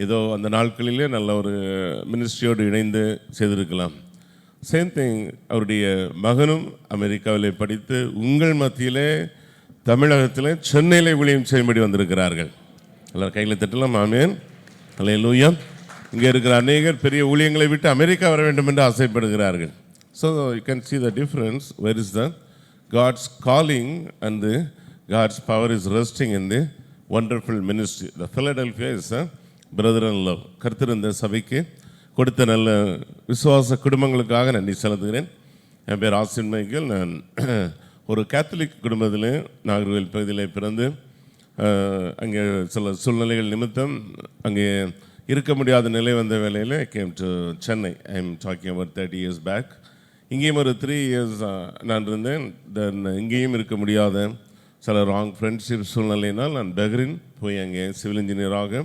ஏதோ அந்த நாட்களிலே நல்ல ஒரு மினிஸ்ட்ரியோடு இணைந்து செய்திருக்கலாம். சேம் திங் அவருடைய மகனும் அமெரிக்காவிலே படித்து உங்கள் மத்தியிலே தமிழகத்தில் சென்னையிலே ஊழியம் செய்யும்படி வந்திருக்கிறார்கள். எல்லாரும் கையில் தட்டலாம். ஆமென். அல்லேலூயா. இங்கே இருக்கிற அநேகர் பெரிய ஊழியங்களை விட்டு அமெரிக்கா வர வேண்டும் என்று ஆசைப்படுகிறார்கள். So you can see the difference. Where is the God's calling and the God's power is resting in the wonderful ministry. The Philadelphia is a brother in love. கர்த்தர் இந்த சபைக்கு கொடுத்த நல்ல விசுவாச குடும்பங்களுக்காக நன்றி செலுத்துகிறேன். என் பேர் ஆசின் மைக்கேல். நான் ஒரு கேத்தலிக் குடும்பத்தில் நாகர்கோவில் பகுதியில் பிறந்து அங்கே சில சூழ்நிலைகள் நிமித்தம் அங்கே இருக்க முடியாத நிலை வந்த வேலையில் came to Chennai. I am talking about 30 years back. இங்கேயும் ஒரு 3 years நான் இருந்தேன். தென் இங்கேயும் இருக்க முடியாத சில ராங் ஃப்ரெண்ட்ஷிப் சூழ்நிலையினால் நான் பெஹ்ரின் போய் அங்கே சிவில் இன்ஜினியராக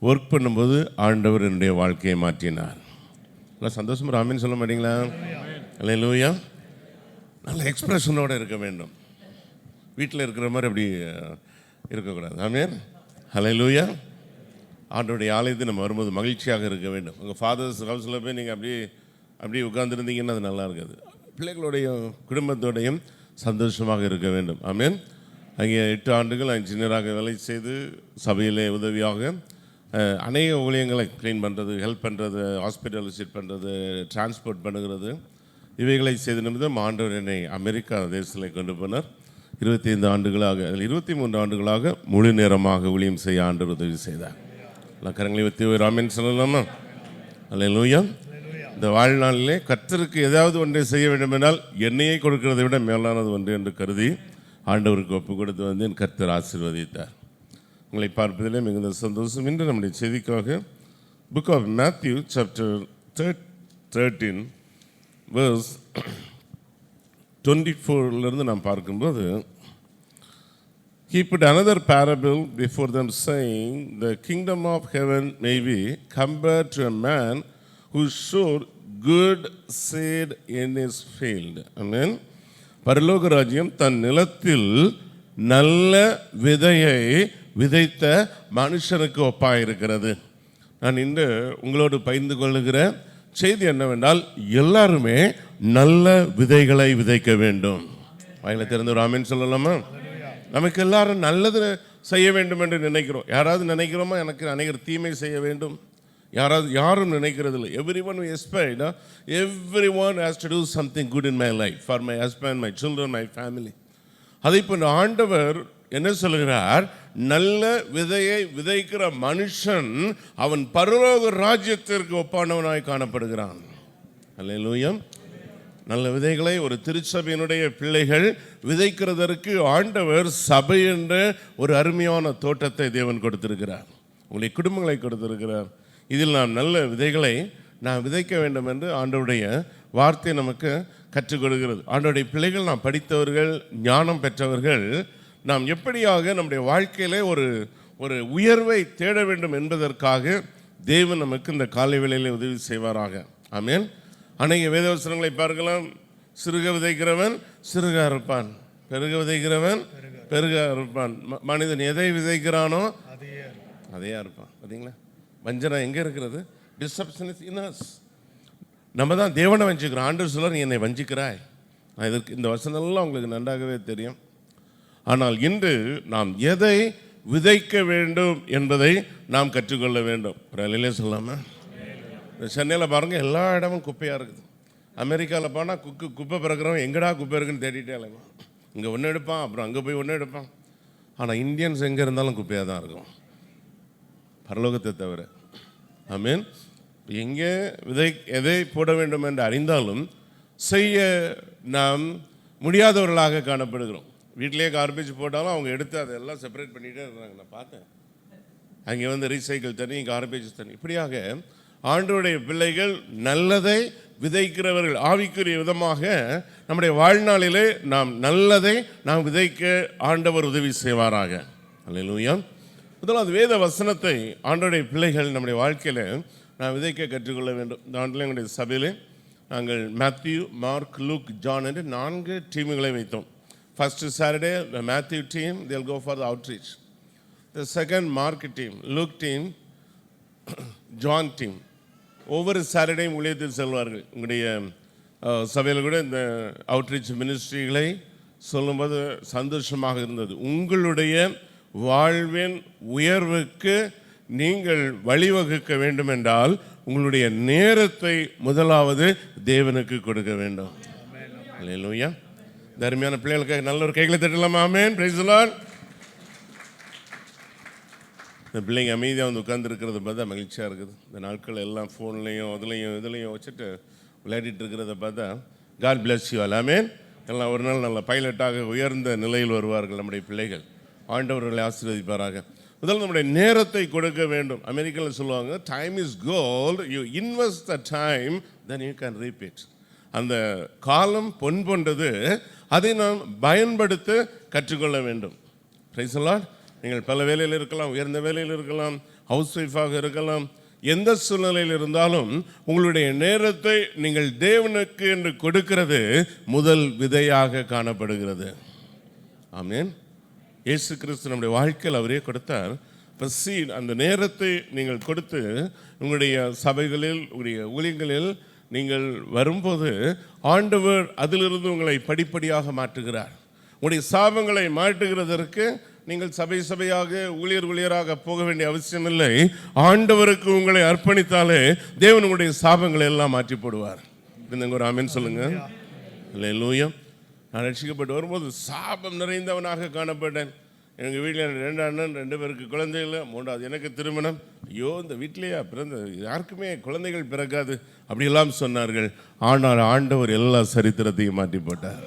ஒர்க் பண்ணும்போது ஆண்டவர் என்னுடைய வாழ்க்கையை மாற்றினார். நல்லா சந்தோஷமாக ராமின்னு சொல்ல மாட்டீங்களா? அல்லேலூயா. நல்ல எக்ஸ்பிரஷனோடு இருக்க வேண்டும். வீட்டில் இருக்கிற மாதிரி அப்படி இருக்கக்கூடாது. ஆமென். அல்லேலூயா. ஆண்டவருடைய ஆலயத்தை நம்ம வரும்போது மகிழ்ச்சியாக இருக்க வேண்டும். உங்கள் ஃபாதர்ஸ் ஹவுஸில் போய் நீங்கள் அப்படியே உட்கார்ந்துருந்தீங்கன்னா அது நல்லா இருக்காது. பிள்ளைகளுடையும் குடும்பத்தோடையும் சந்தோஷமாக இருக்க வேண்டும். ஆமென். அங்கே 8 ஆண்டுகள் இன்ஜினியராக வேலை செய்து சபையிலே உதவியாக அநேக ஊழியங்களை க்ளீன் பண்ணுறது, ஹெல்ப் பண்ணுறது, ஹாஸ்பிட்டல் விசிட் பண்ணுறது, டிரான்ஸ்போர்ட் பண்ணுகிறது, இவைகளை செய்த நிமித்தம் ஆண்டவர் என்னை அமெரிக்கா தேசத்தில் கொண்டு போனார். 25 ஆண்டுகளாக, அதில் 23 ஆண்டுகளாக முழு நேரமாக ஊழியம் செய்ய ஆண்டவர் உதவி செய்தார். எல்லாம் கரங்களை வைத்து ஒரு ஆமென் சொல்லலாமா? அல்லேலூயா. இந்த வாழ்நாளிலே கர்த்தருக்கு ஏதாவது ஒன்றை செய்ய வேண்டும் என்றால் எண்ணெயை கொடுக்கிறதை விட மேலானது ஒன்று என்று கருதி ஆண்டவருக்கு ஒப்பு கொடுத்து வந்து என் கர்த்தர் ஆசீர்வதித்தார். உங்களை பார்ப்பதிலே மிகுந்த சந்தோஷம். இன்று நம்முடைய செய்திக்காக book of Matthew chapter 13 verse 24 நாம் பார்க்கும்போது he put another parable before them saying, the kingdom of heaven may be compared to a man who sowed good seed in his field. Amen. பரலோக ராஜ்யம் தன் நிலத்தில் நல்ல விதையை விதைத்த மனுஷனுக்கு ஒப்பாயிருக்கிறது. நான் இன்று உங்களோடு பகிர்ந்து கொள்ளுகிற செய்தி என்னவென்றால், எல்லாருமே நல்ல விதைகளை விதைக்க வேண்டும். வாயில திறந்து ஒரு ஆமென் சொல்லலாமா? நமக்கு எல்லாரும் நல்லது செய்ய வேண்டும் என்று நினைக்கிறோம். யாராவது நினைக்கிறோமா எனக்கு அநேகர் தீமை செய்ய வேண்டும்? யாரும் நினைக்கிறது இல்லை. everyone we aspire, everyone has to do something good in my life for my husband, my children, my family. அதை போன்ற ஆண்டவர் என்ன சொல்கிறார்? நல்ல விதையை விதைக்கிற மனுஷன் அவன் பரலோக ராஜ்யத்திற்கு ஒப்பானவனாய் காணப்படுகிறான். அல்லேலூயா. நல்ல விதைகளை ஒரு திருச்சபையினுடைய பிள்ளைகள் விதைக்கிறதற்கு ஆண்டவர் சபை என்ற ஒரு அருமையான தோட்டத்தை தேவன் கொடுத்திருக்கிறார். உங்களுடைய குடும்பங்களை கொடுத்திருக்கிறார். இதில் நாம் நல்ல விதைகளை நாம் விதைக்க வேண்டும் என்று ஆண்டவருடைய வார்த்தை நமக்கு கற்றுக் கொடுக்கிறது. ஆண்டவருடைய பிள்ளைகள், நாம் படித்தவர்கள், ஞானம் பெற்றவர்கள், நாம் எப்படியாக நம்முடைய வாழ்க்கையிலே ஒரு உயர்வை தேட வேண்டும் என்பதற்காக தேவன் நமக்கு இந்த காலை வேளையிலே உதவி செய்வாராக. ஆமென். அநேக வேதவசனங்களை பார்க்கலாம். சிறுக விதைக்கிறவன் சிறுக அறுப்பான், பெருக விதைக்கிறவன் பெருக அறுப்பான். மனிதன் எதை விதைக்கிறானோ அதையே அறுப்பான். பார்த்தீங்களா, வஞ்சனை எங்கே இருக்கிறது? Deception is in us. நம்ம தான் தேவனை வஞ்சிக்கிறோம். ஆண்டவர் சொல்ல, நீ என்னை வஞ்சிக்கிறாய். இதற்கு இந்த வசனம்லாம் உங்களுக்கு நன்றாகவே தெரியும். ஆனால் இன்று நாம் எதை விதைக்க வேண்டும் என்பதை நாம் கற்றுக்கொள்ள வேண்டும். ஒரு அலையிலே சொல்லாமல், சென்னையில் பாருங்கள், எல்லா இடமும் குப்பையாக இருக்குது. அமெரிக்காவில் போனால் குப்பை பிறக்கிறவன் எங்கடா குப்பை இருக்குன்னு தேடிட்டே இல்லைங்க. இங்கே ஒன்று எடுப்பான், அப்புறம் அங்கே போய் ஒன்று எடுப்பான். ஆனால் இந்தியன்ஸ் எங்கே இருந்தாலும் குப்பையாக தான் இருக்கும், பரலோகத்தை தவிர. ஆமீன். எங்கே எதை போட வேண்டும் என்று அறிந்தாலும் செய்ய நாம் முடியாதவர்களாக காணப்படுகிறோம். வீட்டிலேயே கார்பேஜ் போட்டாலும் அவங்க எடுத்து அதெல்லாம் செப்பரேட் பண்ணிகிட்டே இருக்கிறாங்க. நான் பார்த்தேன், அங்கே வந்து ரீசைக்கிள் தனி, கார்பேஜ் தனி. இப்படியாக ஆண்டவருடைய பிள்ளைகள் நல்லதை விதைக்கிறவர்கள். ஆவிக்குரிய விதமாக நம்முடைய வாழ்நாளிலே நாம் நல்லதை நாம் விதைக்க ஆண்டவர் உதவி செய்வாராக. அல்லேலூயா. முதலாவது வேத வசனத்தை ஆண்டவருடைய பிள்ளைகள் நம்முடைய வாழ்க்கையில் நாம் விதைக்க கற்றுக்கொள்ள வேண்டும். இந்த ஆண்டில் எங்களுடைய சபையிலே நாங்கள் மேத்யூ, மார்க், லூக், ஜான் என்று 4 டீமுகளை வைத்தோம். First Saturday Matthew team, they'll go for the outreach. The second Mark team, Luke team, John team. ஒவ்வொரு சாட்டர்டேயும் ஊழியத்தில் செல்வார்கள். உங்களுடைய சபையில் கூட இந்த அவுட்ரீச் மினிஸ்ட்ரிகளை சொல்லும்போது சந்தோஷமாக இருந்தது. உங்களுடைய வாழ்வின் உயர்வுக்கு நீங்கள் வழிவகுக்க வேண்டும் என்றால் உங்களுடைய நேரத்தை முதலாவது தேவனுக்கு கொடுக்க வேண்டும். அல்லேலூயா. தர்மியான பிள்ளைகளுக்கு நல்ல ஒரு கைகளை தட்டலாமா? ஆமென். Praise the Lord. இந்த பிள்ளைங்க அமைதியாக வந்து உட்காந்துருக்கிறத பார்த்தா மகிழ்ச்சியாக இருக்குது. இந்த நாட்கள் எல்லாம் ஃபோன்லேயும் இதுலேயும் வச்சுட்டு விளையாடிட்டு இருக்கிறத பார்த்தா காட் பிளஸ் யூ ஆல். ஆமென். எல்லாம் ஒரு நாள் நல்ல பைலட்டாக உயர்ந்த நிலையில் வருவார்கள் நம்முடைய பிள்ளைகள். ஆண்டவர்களை ஆசீர்வதிப்பாராக. முதல்ல நம்முடைய நேரத்தை கொடுக்க வேண்டும். அமெரிக்காவில் சொல்லுவாங்க, time is gold, you invest the time then you can reap it. அந்த காலம் பொன் போன்றது, அதை நாம் பயன்படுத்த கற்றுக்கொள்ள வேண்டும். Praise the Lord. நீங்கள் பல வேலையில் இருக்கலாம், உயர்ந்த வேலையில் இருக்கலாம், ஹவுஸ் ஒய்ஃபாக இருக்கலாம். எந்த சூழ்நிலையில் இருந்தாலும் உங்களுடைய நேரத்தை நீங்கள் தேவனுக்கு என்று கொடுக்கிறது முதல் விதையாக காணப்படுகிறது. ஆமென். இயேசு கிறிஸ்து நம்முடைய வாழ்க்கையில் அவரே கொடுத்தார். அந்த நேரத்தை நீங்கள் கொடுத்து உங்களுடைய சபைகளில், உங்களுடைய ஊழியங்களில் நீங்கள் வரும்போது ஆண்டவர் அதிலிருந்து உங்களை படிப்படியாக மாற்றுகிறார். உங்களுடைய சாபங்களை மாற்றுகிறதற்கு நீங்கள் சபையாக ஊழியராக போக வேண்டிய அவசியம் இல்லை. ஆண்டவருக்கு உங்களை அர்ப்பணித்தாலே தேவன் உங்களுடைய சாபங்களை எல்லாம் மாற்றி போடுவார். ஒரு ஆமென் சொல்லுங்க. அல்லேலூயா. நான் ரட்சிக்கப்பட்டு வரும்போது சாபம் நிறைந்தவனாக காணப்பட்டேன். எங்கள் வீட்டில் 2 அண்ணன், 2 பேருக்கு குழந்தைகள், 3வது எனக்கு திருமணம். ஐயோ, இந்த வீட்டிலேயே பிறந்த யாருக்குமே குழந்தைகள் பிறக்காது அப்படியெல்லாம் சொன்னார்கள். ஆனால் ஆண்டவர் எல்லா சரித்திரத்தையும் மாற்றி போட்டார்.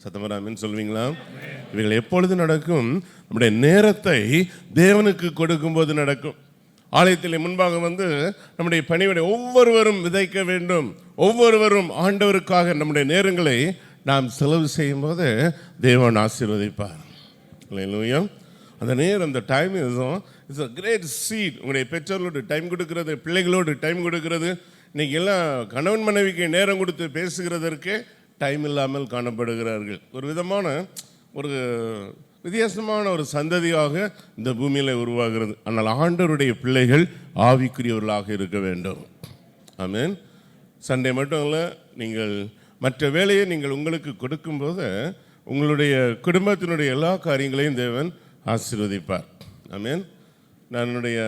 சத்தமராமின்னு சொல்வீங்களா? இவைகள் எப்பொழுது நடக்கும்? நம்முடைய நேரத்தை தேவனுக்கு கொடுக்கும்போது நடக்கும். ஆலயத்தில் முன்பாக வந்து நம்முடைய பணிவிடை ஒவ்வொருவரும் விதைக்க வேண்டும். ஒவ்வொருவரும் ஆண்டவருக்காக நம்முடைய நேரங்களை நாம் செலவு செய்யும் போது தேவன் ஆசீர்வதிப்பார். அல்லேலூயா. அந்த நேரம், அந்த time is a great seed. உங்களுடைய பெற்றோர்களோடு டைம் கொடுக்கிறது, பிள்ளைகளோடு டைம் கொடுக்கிறது. இன்னைக்கு எல்லாம் கணவன் மனைவிக்கு நேரம் கொடுத்து பேசுகிறதற்கு டைம் இல்லாமல் காணப்படுகிறார்கள். ஒரு விதமான ஒரு வித்தியாசமான ஒரு சந்ததியாக இந்த பூமியில் உருவாகிறது. ஆனால் ஆண்டவருடைய பிள்ளைகள் ஆவிக்குரியவர்களாக இருக்க வேண்டும். ஆமென். சண்டே மட்டும் இல்லை, நீங்கள் மற்ற வேலையை நீங்கள் உங்களுக்கு கொடுக்கும்போது உங்களுடைய குடும்பத்தினுடைய எல்லா காரியங்களையும் தேவன் ஆசீர்வதிப்பார். ஆமென். நான் என்னுடைய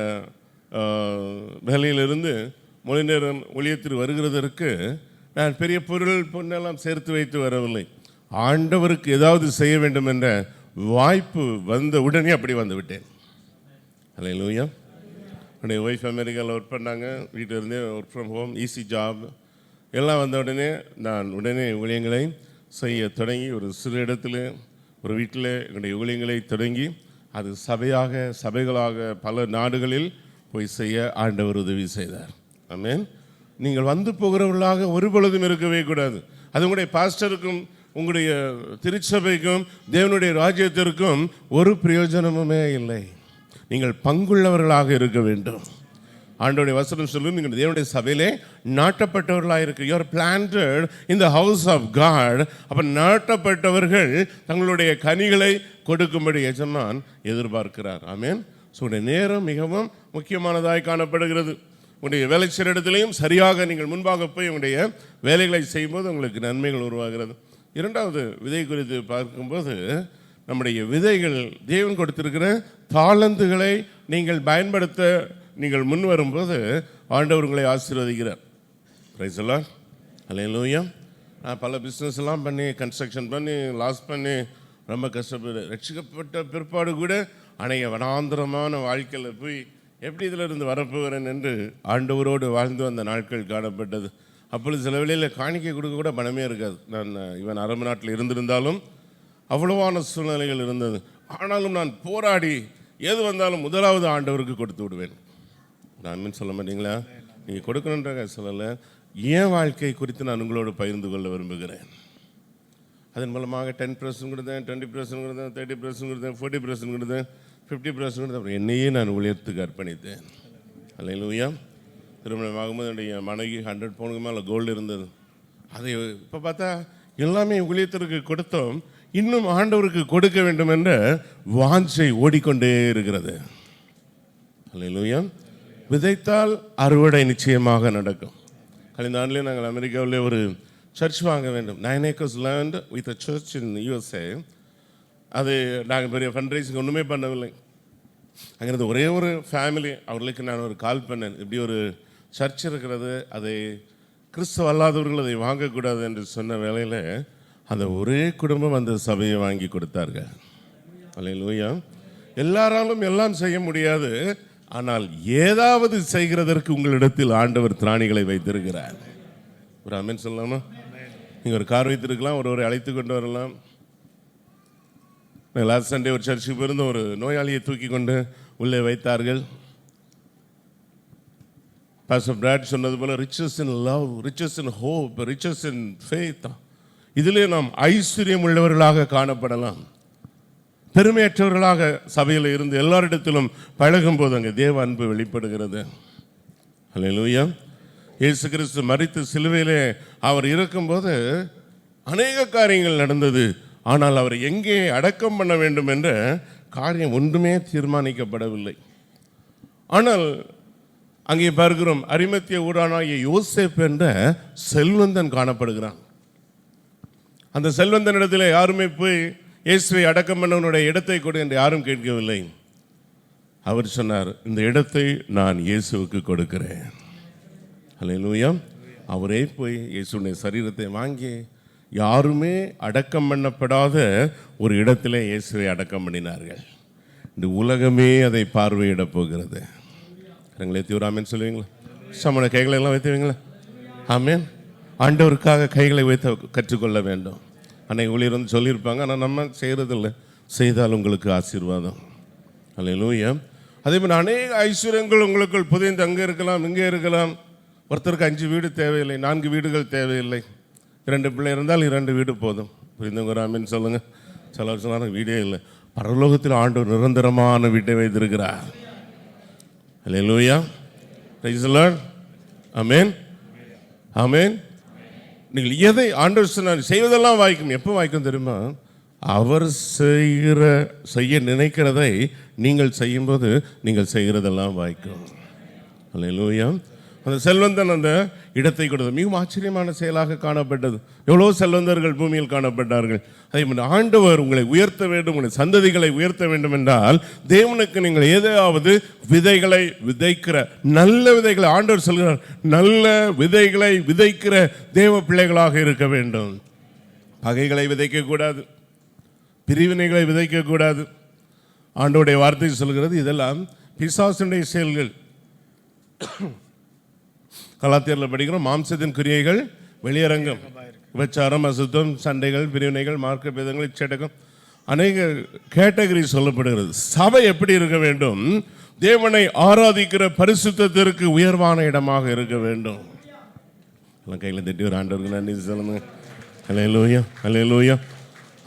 வேலையிலிருந்து மொழி நேரம் ஊழியத்தில் வருகிறதற்கு நான் பெரிய பொண்ணெல்லாம் சேர்த்து வைத்து வரவில்லை. ஆண்டவருக்கு ஏதாவது செய்ய வேண்டும் என்ற வாய்ப்பு வந்த உடனே அப்படி வந்து விட்டேன். அல்லேலூயா. என்னுடைய ஒய்ஃப் அமெரிக்காவில் ஒர்க் பண்ணாங்க. வீட்டிலிருந்தே work from home, easy job எல்லாம் வந்த உடனே நான் உடனே ஊழியங்களை செய்ய தொடங்கி, ஒரு சிறு இடத்துல ஒரு வீட்டில் என்னுடைய ஊழியங்களை தொடங்கி அது சபைகளாக பல நாடுகளில் போய் செய்ய ஆண்டவர் உதவி செய்தார். ஆமென். நீங்கள் வந்து போகிறவர்களாக ஒரு பொழுதும் இருக்கவே கூடாது. அது உங்களுடைய பாஸ்டருக்கும் உங்களுடைய திருச்சபைக்கும் தேவனுடைய ராஜ்யத்திற்கும் ஒரு பிரயோஜனமுமே இல்லை. நீங்கள் பங்குள்ளவர்களாக இருக்க வேண்டும். ஆண்டவருடைய வசனம் சொல்லும், நீங்கள் தேவனுடைய சபையிலே நாட்டப்பட்டவர்களாக இருக்கு. You are planted in the house of God. அப்போ நாட்டப்பட்டவர்கள் தங்களுடைய கனிகளை கொடுக்கும்படி எஜமான் எதிர்பார்க்கிறார். ஆமென். ஸோ உடைய நேரம் மிகவும் முக்கியமானதாய் காணப்படுகிறது. உங்களுடைய வேலை செய்கிற இடத்துலையும் சரியாக நீங்கள் முன்பாக போய் உங்களுடைய வேலைகளை செய்யும்போது உங்களுக்கு நன்மைகள் உருவாகிறது. இரண்டாவது விதை குறித்து பார்க்கும்போது, நம்முடைய விதைகள் தேவன் கொடுத்திருக்கிற தாளந்துகளை நீங்கள் பயன்படுத்த நீங்கள் முன் வரும்போது ஆண்டவர் உங்களை ஆசீர்வதிக்கிறார். Praise the lord. ஹல்லேலூயா. நான் பல பிஸ்னஸ் எல்லாம் பண்ணி, கன்ஸ்ட்ரக்ஷன் பண்ணி, லாஸ் பண்ணி ரொம்ப கஷ்டப்பட்டு ரட்சிக்கப்பட்ட பிற்பாடு கூட அநேக வனாந்தரமான வாழ்க்கையில் போய் எப்படி இதில் இருந்து வரப்போகிறேன் என்று ஆண்டவரோடு வாழ்ந்து வந்த நாட்கள் காணப்பட்டது. அப்பொழுது சில வேளையில் காணிக்கை கொடுக்க கூட பணமே இருக்காது. நான் இவன் அரபு நாட்டில் இருந்திருந்தாலும் அவ்வளவான சூழ்நிலைகள் இருந்தது. ஆனாலும் நான் போராடி எது வந்தாலும் முதலாவது ஆண்டவருக்கு கொடுத்து விடுவேன். நான் சொல்ல மாட்டீங்களா? நீங்கள் கொடுக்கணுன்ற சொல்லலை, என் வாழ்க்கை குறித்து நான் உங்களோடு பகிர்ந்து கொள்ள விரும்புகிறேன். அதன் மூலமாக 10% கொடுத்தேன், 20% கொடுத்தேன், 30% கொடுத்தேன், 40% கொடுத்தேன், 50% கொடுத்தேன். அப்புறம் என்னையே நான் ஊழியத்துக்கு அர்ப்பணித்தேன். அல்லேலூயா. திருமணமாகும்போது என்னுடைய மனைவி 100 பவுனுக்கு மேலே கோல்டு இருந்தது. அதை இப்போ பார்த்தா எல்லாமே ஊழியத்திற்கு கொடுத்தோம், இன்னும் ஆண்டவருக்கு கொடுக்க வேண்டும் என்ற வாஞ்சை ஓடிக்கொண்டே இருக்கிறது. அல்லேலூயா. விதைத்தால் அறுவடை நிச்சயமாக நடக்கும். கழிந்த ஆண்டிலே நாங்கள் அமெரிக்காவிலே ஒரு சர்ச் வாங்க வேண்டும். 9 acres land with a church in USA. அது நாங்கள் பெரிய ஃபண்ட்ரைசிங் ஒன்றுமே பண்ணவில்லை. அங்கிருந்து ஒரே ஒரு ஃபேமிலி, அவர்களுக்கு நான் ஒரு கால் பண்ணேன், இப்படி ஒரு சர்ச் இருக்கிறது, அதை கிறிஸ்துவ அல்லாதவர்கள் அதை வாங்கக்கூடாது என்று சொன்ன வேளையில் அந்த ஒரே குடும்பம் அந்த சபையை வாங்கி கொடுத்தார்கள். அல்லேலூயா. எல்லாராலும் எல்லாம் செய்ய முடியாது, ஆனால் ஏதாவது செய்கிறதற்கு உங்களிடத்தில் ஆண்டவர் திராணிகளை வைத்திருக்கிறார். ஒரு ஆமென் சொல்லலாமா? நீங்கள் ஒரு கார் வைத்திருக்கலாம், ஒருவரை அழைத்து கொண்டு வரலாம். லாஸ்ட் சண்டே ஒரு சர்ச்சுக்கு போயிருந்த ஒரு நோயாளியை தூக்கி கொண்டு உள்ளே வைத்தார்கள். பாஸ்டர் பிராட் சொன்னது போல, riches in love, riches in hope, riches in faith. இதிலே நாம் ஐஸ்வர்யம் உள்ளவர்களாக காணப்படலாம். பெருமையற்றவர்களாக சபையில் இருந்து எல்லாரிடத்திலும் பழகும் போது அங்கே தேவ அன்பு வெளிப்படுகிறது. அல்லேலூயா. இயேசு கிறிஸ்து மரித்து சிலுவையிலே அவர் இருக்கும்போது அநேக காரியங்கள் நடந்தது. ஆனால் அவர் எங்கே அடக்கம் பண்ண வேண்டும் என்ற காரியம் ஒன்றுமே தீர்மானிக்கப்படவில்லை. ஆனால் அங்கே பார்க்கிறோம், அரிமத்திய ஊரானாகிய யோசேப்பு என்ற செல்வந்தன் காணப்படுகிறான். அந்த செல்வந்தனிடத்தில் யாருமே போய் இயேசுவை அடக்கம் பண்ணவனுடைய இடத்தை கொடு என்று யாரும் கேட்கவில்லை. அவர் சொன்னார், இந்த இடத்தை நான் இயேசுவுக்கு கொடுக்கிறேன். அல்லேலூயா. அவரே போய் இயேசுடைய சரீரத்தை வாங்கி யாருமே அடக்கம் பண்ணப்படாத ஒரு இடத்திலே இயேசுவை அடக்கம் பண்ணினார்கள். இந்த உலகமே அதை பார்வையிட போகிறது. எங்களை தீவிராமேன்னு சொல்லுவீங்களா? சமண கைகளை எல்லாம் வைத்துவீங்களா? ஆமேன். ஆண்டவருக்காக கைகளை வைத்து கற்றுக்கொள்ள வேண்டும். அன்னைக்கு ஊழியர் வந்து சொல்லியிருப்பாங்க, ஆனால் நம்ம செய்கிறதில்லை. செய்தால் உங்களுக்கு ஆசீர்வாதம். அல்லேலூயா. அதே மாதிரி அநேக ஐஸ்வர்யங்கள் உங்களுக்குள் புதைந்து அங்கே இருக்கலாம், இங்கே இருக்கலாம். ஒருத்தருக்கு 5 வீடு தேவையில்லை, 4 வீடுகள் தேவையில்லை. 2 பிள்ளை இருந்தால் 2 வீடு போதும். புரிந்தவங்க ஆமென் சொல்லுங்கள். சிலர் சொன்னாங்க வீடே இல்லை. பரலோகத்தில் ஆண்டவர் நிரந்தரமான வீட்டை வைத்திருக்கிறார். Hallelujah. Praise the lord. Amen. Amen. நீங்கள் எதை ஆண்டவர் சொன்னார் செய்வதெல்லாம் வாய்க்கும். எப்போ வாய்க்கும் தெரியுமா? அவர் செய்ய நினைக்கிறதை நீங்கள் செய்யும்போது நீங்கள் செய்கிறதெல்லாம் வாய்க்கும். அல்லேலூயா. அந்த செல்வந்தன் அந்த இடத்தை கொடுத்தது மிகவும் ஆச்சரியமான செயலாக காணப்பட்டது. எவ்வளோ செல்வந்தர்கள் பூமியில் காணப்பட்டார்கள். அதே மாதிரி ஆண்டவர் உங்களை உயர்த்த வேண்டும், உங்களை சந்ததிகளை உயர்த்த வேண்டும் என்றால் தேவனுக்கு நீங்கள் ஏதாவது விதைகளை விதைக்கிற, நல்ல விதைகளை, ஆண்டவர் சொல்கிறார், நல்ல விதைகளை விதைக்கிற தேவ பிள்ளைகளாக இருக்க வேண்டும். பகைகளை விதைக்கக்கூடாது, பிரிவினைகளை விதைக்கக்கூடாது. ஆண்டவருடைய வார்த்தை சொல்கிறது, இதெல்லாம் பிசாசுடைய செயல்கள். கலாத்தியரில் படிக்கிறோம், மாம்சத்தின் கிரியைகள் வெளியரங்கம், விபச்சாரம், அசுத்தம், சண்டைகள், பிரிவினைகள், மார்க்க பேதங்கள், இச்சடக்கம், அநேக கேட்டகரி சொல்லப்படுகிறது. சபை எப்படி இருக்க வேண்டும்? தேவனை ஆராதிக்கிற பரிசுத்தத்திற்கு உயர்வான இடமாக இருக்க வேண்டும். கையில் தட்டி ஒரு ஆண்டவருக்கு நன்றி சொல்லுங்க. அல்லேலூயா, அல்லேலூயா,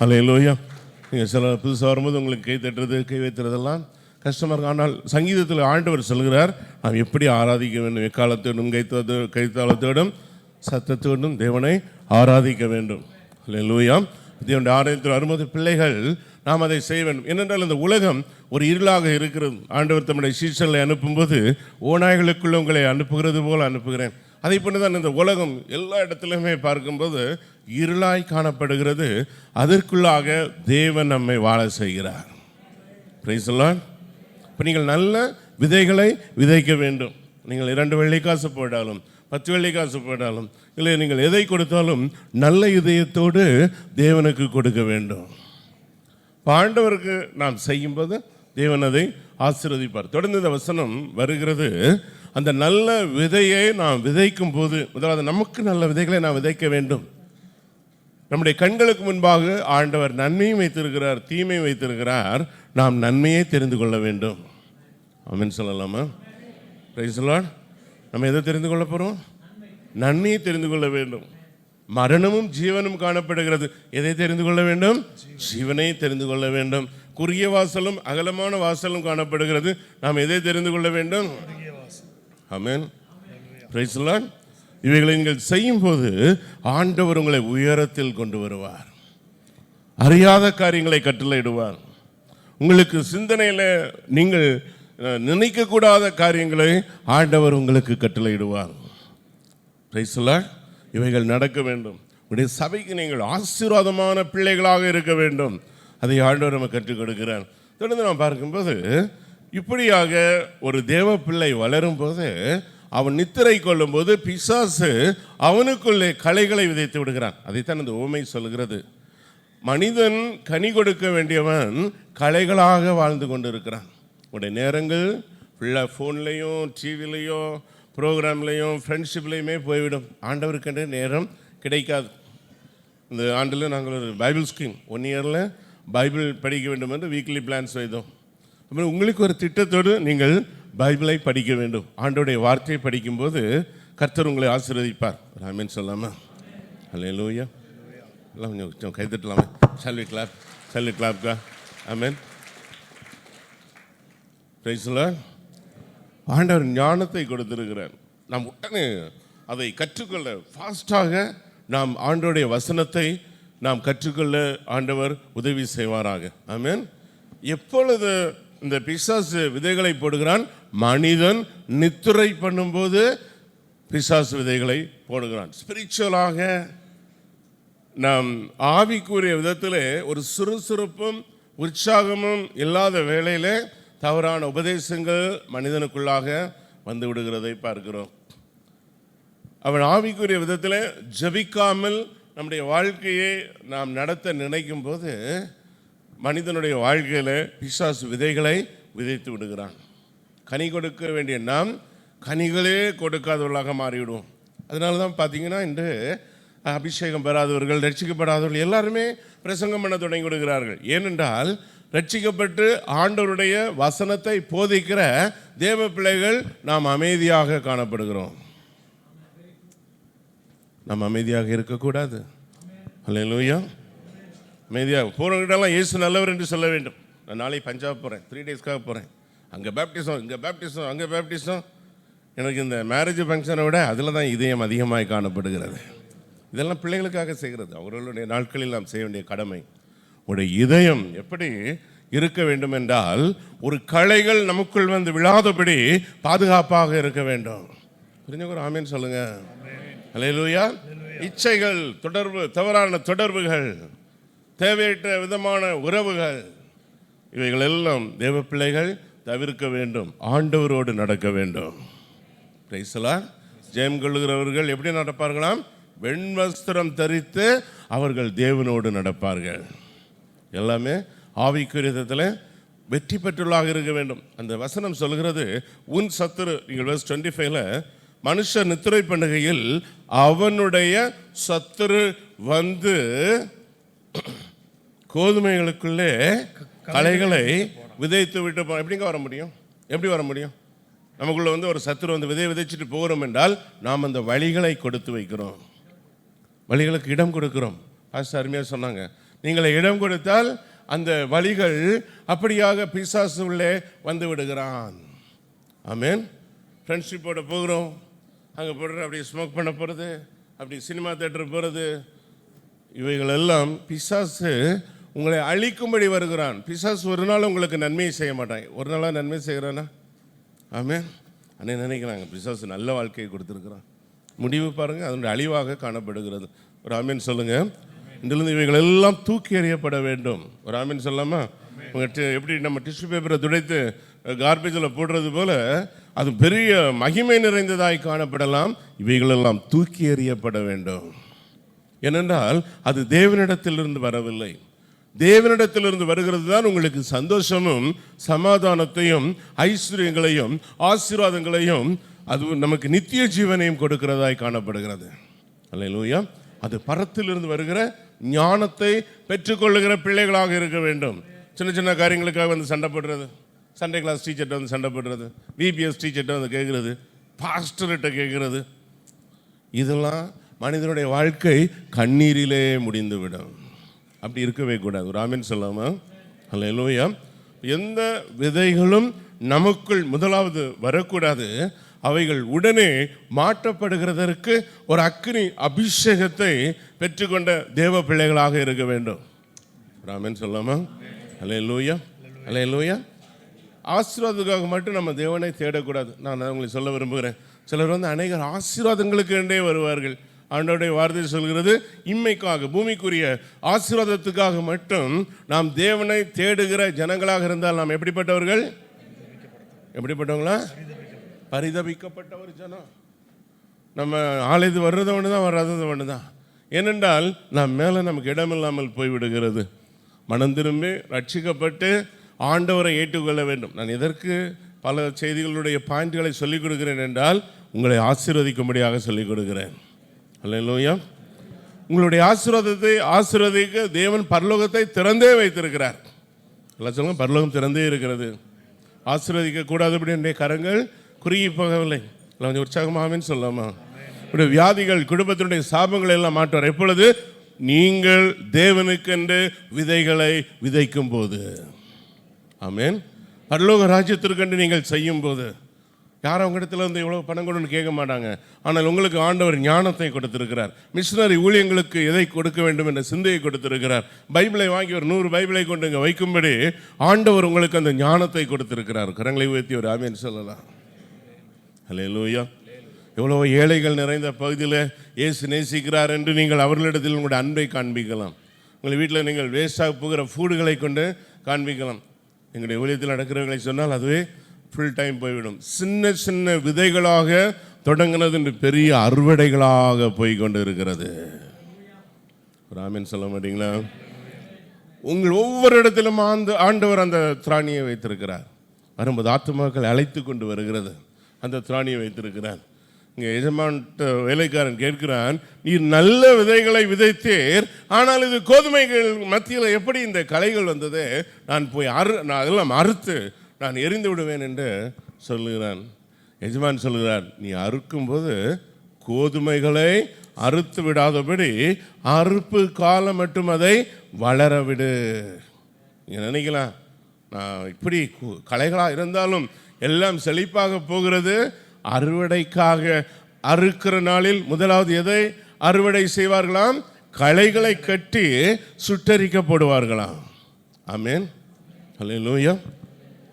அல்லேலூயா. நீங்கள் சில புதுசாக வரும்போது உங்களுக்கு கை தட்டுறது, கை வைத்துறதெல்லாம் கஷ்டமாக இருக்கும். ஆனால் சங்கீதத்தில் ஆண்டவர் சொல்கிறார், நாம் எப்படி ஆராதிக்க வேண்டும், எக்காலத்தோடும் கைத்தாளத்தோடும் சத்தத்தோடும் தேவனை ஆராதிக்க வேண்டும். அல்லேலூயா. தேவனுடைய ஆலயத்தில் வரும்போது பிள்ளைகள் நாம் அதை செய்ய வேண்டும். ஏனென்றால் இந்த உலகம் ஒரு இருளாக இருக்கிறது. ஆண்டவர் தம்முடைய சீசனை அனுப்பும்போது ஓநாய்களுக்குள்ள உங்களை அனுப்புகிறது போல் அனுப்புகிறேன். அதை போன்றுதான் இந்த உலகம் எல்லா இடத்துலையுமே பார்க்கும்போது இருளாய் காணப்படுகிறது. அதற்குள்ளாக தேவன் நம்மை வாழ செய்கிறார். Praise the Lord. இப்போ நீங்கள் நல்ல விதைகளை விதைக்க வேண்டும். நீங்கள் 2 வெள்ளிக்காசு போட்டாலும் 10 வெள்ளிக்காசு போட்டாலும் இல்லை, நீங்கள் எதை கொடுத்தாலும் நல்ல இதயத்தோடு தேவனுக்கு கொடுக்க வேண்டும். ஆண்டவருக்கு நாம் செய்யும்போது தேவன் அதை ஆசீர்வதிப்பார். தொடர்ந்து இந்த வசனம் வருகிறது, அந்த நல்ல விதையை நாம் விதைக்கும் போது, அதாவது நமக்கு நல்ல விதைகளை நாம் விதைக்க வேண்டும். நம்முடைய கண்களுக்கு முன்பாக ஆண்டவர் நன்மையும் வைத்திருக்கிறார், தீமையும் வைத்திருக்கிறார். நாம் நன்மையை தெரிந்து கொள்ள வேண்டும். ஆமென் சொல்லலாமா? Price the Lord. நம்ம எதை தெரிந்து கொள்ள போகிறோம்? நன்மையை தெரிந்து கொள்ள வேண்டும். மரணமும் ஜீவனும் காணப்படுகிறது. எதை தெரிந்து கொள்ள வேண்டும்? ஜீவனை தெரிந்து கொள்ள வேண்டும். குறுகிய வாசலும் அகலமான வாசலும் காணப்படுகிறது. நாம் எதை தெரிந்து கொள்ள வேண்டும்? ஆமென். Praise the lord. இவைகளை நீங்கள் செய்யும் போது ஆண்டவர் உங்களை உயரத்தில் கொண்டு வருவார். அறியாத காரியங்களை கட்டளையிடுவார். உங்களுக்கு சிந்தனையில் நீங்கள் நினைக்கக்கூடாத காரியங்களை ஆண்டவர் உங்களுக்கு கட்டளையிடுவார். Praise the lord. இவைகள் நடக்க வேண்டும். உடைய சபைக்கு நீங்கள் ஆசீர்வாதமான பிள்ளைகளாக இருக்க வேண்டும். அதை ஆண்டவர் நம்ம கற்றுக் கொடுக்கிறார். தொடர்ந்து நாம் பார்க்கும்போது இப்படியாக ஒரு தேவ பிள்ளை வளரும் போது அவன் நித்திரை கொள்ளும் போது பிசாசு அவனுக்குள்ளே களைகளை விதைத்து விடுகிறான். அதைத்தான் இந்த உவமை சொல்கிறது. மனிதன் கனி கொடுக்க வேண்டியவன் களைகளாக வாழ்ந்து கொண்டு இருக்கிறான். உடைய நேரங்கள் ஃபுல்லாக ஃபோன்லேயும் டிவிலையும் ப்ரோக்ராம்லேயும் ஃப்ரெண்ட்ஷிப்லேயுமே போய்விடும். ஆண்டவருக்கென்று நேரம் கிடைக்காது. இந்த ஆண்டில் நாங்கள் ஒரு பைபிள் ஸ்கீம் 1 இயரில் பைபிள் படிக்க வேண்டும் என்று வீக்லி பிளான் செய்தோம். அப்புறம் உங்களுக்கு ஒரு திட்டத்தோடு நீங்கள் பைபிளை படிக்க வேண்டும். ஆண்டோடைய வார்த்தையை படிக்கும்போது கர்த்தர் உங்களை ஆசீர்வதிப்பார். ஆமென் சொல்லாமா? அல்லேலூயா. எல்லாம் கொஞ்சம் கைத்தட்டலாமே. ஷால் வி கிளாப்க்கா? ஆமென். Praise the lord. ஆண்டவர் ஞானத்தை கொடுத்திருக்கிறார். நாம் உடனே அதை கற்றுக்கொள்ள ஃபாஸ்டாக நாம் ஆண்டவருடைய வசனத்தை நாம் கற்றுக்கொள்ள ஆண்டவர் உதவி செய்வாராக. ஆமென். எப்பொழுது இந்த பிசாசு விதைகளை போடுகிறான்? மனிதன் நித்திரை பண்ணும்போது பிசாசு விதைகளை போடுகிறான். ஸ்பிரிச்சுவலாக நாம் ஆவிக்குரிய விதத்தில் ஒரு சுறுசுறுப்பும் உற்சாகமும் இல்லாத வேளையில் தவறான உபதேசங்கள் மனிதனுக்குள்ளாக வந்து விடுகிறதை பார்க்கிறோம். அவன் ஆவிக்குரிய விதத்தில் ஜபிக்காமல் நம்முடைய வாழ்க்கையை நாம் நடத்த நினைக்கும் போது மனிதனுடைய வாழ்க்கையில் பிசாசு விதைகளை விதைத்து விடுகிறான். கனி கொடுக்க வேண்டிய நாம் கனிகளே கொடுக்காதவர்களாக மாறிவிடுவோம். அதனால தான் பார்த்தீங்கன்னா இன்று அபிஷேகம் பெறாதவர்கள், ரட்சிக்கப்படாதவர்கள் எல்லாருமே பிரசங்கம் பண்ண தொடங்கி விடுகிறார்கள். ஏனென்றால் ரட்சிக்கப்பட்டு ஆண்டவருடைய வசனத்தை போதிக்கிற தேவ பிள்ளைகள் நாம் அமைதியாக காணப்படுகிறோம். நாம் அமைதியாக இருக்கக்கூடாது. அல்லேலூயா. அமைதியாக போகிறவங்கிட்டலாம் இயேசு நல்லவர் என்று சொல்ல வேண்டும். நான் நாளை பஞ்சாப் போகிறேன், 3 டேஸ்க்காக போகிறேன். அங்கே பேப்டிசம், இங்கே பேப்டிசம், அங்கே பேப்டிசம். எனக்கு இந்த மேரேஜ் ஃபங்க்ஷனை விட அதில் தான் இதயம் அதிகமாக காணப்படுகிறது. இதெல்லாம் பிள்ளைகளுக்காக செய்கிறது. அவர்களுடைய நாட்களில் நாம் செய்ய வேண்டிய கடமை. உடைய இதயம் எப்படி இருக்க வேண்டும் என்றால் ஒரு களைகள் நமக்குள் வந்து விழாதபடி பாதுகாப்பாக இருக்க வேண்டும். புரிஞ்சவங்க ஆமேன் சொல்லுங்க. அல்லேலூயா. இச்சைகள், தொடர்பு, தவறான தொடர்புகள், தேவையற்ற விதமான உறவுகள், இவைகள் எல்லாம் தேவ பிள்ளைகள் தவிர்க்க வேண்டும். ஆண்டவரோடு நடக்க வேண்டும். Praise the Lord. ஜெயம் கொள்ளுகிறவர்கள் எப்படி நடப்பார்களாம்? வெண்வஸ்திரம் தரித்து அவர்கள் தேவனோடு நடப்பார்கள். எல்லாமே ஆவிக்குரியத்தில் வெற்றி பெற்றுள்ளாக இருக்க வேண்டும். அந்த வசனம் சொல்கிறது, உன் சத்துரு, நீங்கள் verse 25ல மனுஷர் நித்திரை பண்ணுகையில் அவனுடைய சத்துரு வந்து கோதுமைகளுக்குள்ளே களைகளை விதைத்து விட்டு எப்படிங்க வர முடியும்? எப்படி வர முடியும்? நமக்குள்ள வந்து ஒரு சத்துரு வந்து விதைச்சிட்டு போகிறோம் என்றால் நாம் அந்த வழிகளை கொடுத்து வைக்கிறோம், வழிகளுக்கு இடம் கொடுக்கிறோம். பாஸ்டர் அருமையாக சொன்னாங்க, நீங்கள் இடம் கொடுத்தால் அந்த வழிகள் அப்படியாக பிசாசு உள்ளே வந்து விடுகிறான். ஆமென். ஃப்ரெண்ட்ஷிப்போட போகிறோம், அங்கே போடுற அப்படி ஸ்மோக் பண்ண போகிறது, அப்படி சினிமா தேட்டர் போகிறது, இவைகள் எல்லாம் பிசாசு உங்களை அழிக்கும்படி வருகிறான். பிசாசு ஒரு நாள் உங்களுக்கு நன்மையை செய்ய மாட்டான். ஒரு நாளாக நன்மை செய்கிறானா? ஆமென். அன்னை நினைக்கிறாங்க பிசாசு நல்ல வாழ்க்கையை கொடுத்துருக்குறான். முடிவு பாருங்கள், அதனுடைய அழிவாக காணப்படுகிறது. ஒரு ஆமீன் சொல்லுங்கள். இதிலிருந்து இவைகள் எல்லாம் தூக்கி எறியப்பட வேண்டும். ஒரு ஆமீன் சொல்லாமா? எப்படி நம்ம டிஷ்யூ பேப்பரை துடைத்து கார்பேஜில் போடுறது போல அது பெரிய மகிமை நிறைந்ததாய் காணப்படலாம். இவைகளெல்லாம் தூக்கி எறியப்பட வேண்டும். ஏனென்றால் அது தேவனிடத்திலிருந்து வரவில்லை. தேவனிடத்திலிருந்து வருகிறது தான் உங்களுக்கு சந்தோஷமும் சமாதானத்தையும் ஐஸ்வர்யங்களையும் ஆசீர்வாதங்களையும் அது நமக்கு நித்திய ஜீவனையும் கொடுக்கிறதாய் காணப்படுகிறது. அல்லேலூயா. அது பரத்திலிருந்து வருகிற ஞானத்தை பெற்றுக்கொள்ளுகிற பிள்ளைகளாக இருக்க வேண்டும். சின்ன சின்ன காரியங்களுக்காக வந்து சண்டை போடுறது, சண்டே கிளாஸ் டீச்சர்கிட்ட வந்து சண்டை போடுறது, விபிஎஸ் டீச்சர்கிட்ட வந்து கேட்குறது, பாஸ்டர்கிட்ட கேட்குறது, இதெல்லாம் மனிதனுடைய வாழ்க்கை கண்ணீரிலே முடிந்துவிடும். அப்படி இருக்கவே கூடாது. ஒரு ஆமீன் சொல்லாமா? அல்லேலூயா. எந்த விதைகளும் நமக்குள் முதலாவது வரக்கூடாது. அவைகள் உடனே மாற்றப்படுகிறதற்கு ஒரு அக்கினி அபிஷேகத்தை பெற்றுக்கொண்ட தேவ பிள்ளைகளாக இருக்க வேண்டும். ஒரு ஆமீன் சொல்லாமா? அல்லேலூயா, அல்லேலூயா. ஆசீர்வாதத்துக்காக மட்டும் நம்ம தேவனை தேடக்கூடாது. நான் உங்களுக்கு சொல்ல விரும்புகிறேன். சிலர் வந்து அநேகர் ஆசீர்வாதங்களுக்கு என்றே வருவார்கள். ஆண்டவருடைய வார்த்தை சொல்கிறது, இம்மைக்காக பூமிக்குரிய ஆசீர்வாதத்துக்காக மட்டும் நாம் தேவனை தேடுகிற ஜனங்களாக இருந்தால் நாம் எப்படிப்பட்டவர்கள்? எப்படிப்பட்டவங்களா? பரிதபிக்கப்பட்ட ஒரு ஜனம். நம்ம ஆலயத்து வர்றதை ஒன்று தான், வர்றதை ஒன்று தான். ஏனென்றால் நாம் மேலே நமக்கு இடமில்லாமல் போய்விடுகிறது. மனம் திரும்பி ரட்சிக்கப்பட்டு ஆண்டவரை ஏற்றுக்கொள்ள வேண்டும். நான் இதற்கு பல செய்திகளுடைய பாயிண்ட்களை சொல்லிக் கொடுக்கிறேன் என்றால் உங்களை ஆசீர்வதிக்கும்படியாக சொல்லிக் கொடுக்கிறேன். அல்லேலூயா. உங்களுடைய ஆசீர்வாதத்தை ஆசீர்வதிக்க தேவன் பரலோகத்தை திறந்தே வைத்திருக்கிறார். எல்லாம் சொல்லுங்க, பரலோகம் திறந்தே இருக்கிறது. ஆசீர்வதிக்க கூடாதபடி என்னுடைய கரங்கள் குறுகி போகவில்லை. கொஞ்சம் உற்சாகமாகவேன்னு சொல்லாமா? உடைய வியாதிகள், குடும்பத்தினுடைய சாபங்களை எல்லாம் மாற்றுவார். எப்பொழுது? நீங்கள் தேவனுக்கென்று விதைகளை விதைக்கும் போது. ஆமென். பரலோக ராஜ்யத்திற்கென்று நீங்கள் செய்யும் போது யாரும் உங்களிடத்தில் வந்து எவ்வளோ பணம் கொடுன்னு கேட்க மாட்டாங்க. ஆனால் உங்களுக்கு ஆண்டவர் ஞானத்தை கொடுத்திருக்கிறார். மிஷனரி ஊழியங்களுக்கு எதை கொடுக்க வேண்டும் என்ற சிந்தையை கொடுத்திருக்கிறார். பைபிளை வாங்கி ஒரு 100 பைபிளை கொண்டு இங்கே வைக்கும்படி ஆண்டவர் உங்களுக்கு அந்த ஞானத்தை கொடுத்திருக்கிறார். கரங்களை உயர்த்தி ஒரு ஆமீன் சொல்லலாம். அல்லேலூயா. எவ்வளோ ஏழைகள் நிறைந்த பகுதியில் இயேசு நேசிக்கிறார் என்று நீங்கள் அவர்களிடத்தில் உங்களுடைய அன்பை காண்பிக்கலாம். உங்கள் வீட்டில் நீங்கள் வேஸ்டாக போகிற ஃபுட்டுகளை கொண்டு காண்பிக்கலாம். எங்களுடைய ஊழியத்தில் நடக்கிறவர்களை சொன்னால் அதுவே ஃபுல் டைம் போய்விடும். சின்ன சின்ன விதைகளாக தொடங்கினது என்று பெரிய அறுவடைகளாக போய் கொண்டு இருக்கிறது. ஒரு ஆமீன் சொல்ல மாட்டீங்களா? உங்கள் ஒவ்வொரு இடத்திலும் ஆண்டவர் அந்த திராணியை வைத்திருக்கிறார். வரும்போது ஆத்துமாக்கள் அழைத்து கொண்டு வருகிறது. அந்த திராணியை வைத்திருக்கிறார். இங்கே எஜமான்ட்ட வேலைக்காரன் கேட்கிறான், நீர் நல்ல விதைகளை விதைத்தீர், ஆனால் இது கோதுமைகள் மத்தியில் எப்படி இந்த களைகள் வந்தது? நான் போய் நான் அதெல்லாம் அறுத்து நான் எரிந்து விடுவேன் என்று சொல்லுகிறான். எஜமான் சொல்லுகிறார், நீ அறுக்கும்போது கோதுமைகளை அறுத்து விடாதபடி அறுப்பு காலம் மட்டும் அதை வளர விடு. நீங்கள் நினைக்கலாம், நான் இப்படி களைகளாக இருந்தாலும் எல்லாம் செழிப்பாக போகிறது. அறுவடைக்காக அறுக்கிற நாளில் முதலாவது எதை அறுவடை செய்வார்களாம்? களைகளை கட்டி சுட்டரிக்கப்படுவார்களாம். ஆமேன். அல்லேலூயா.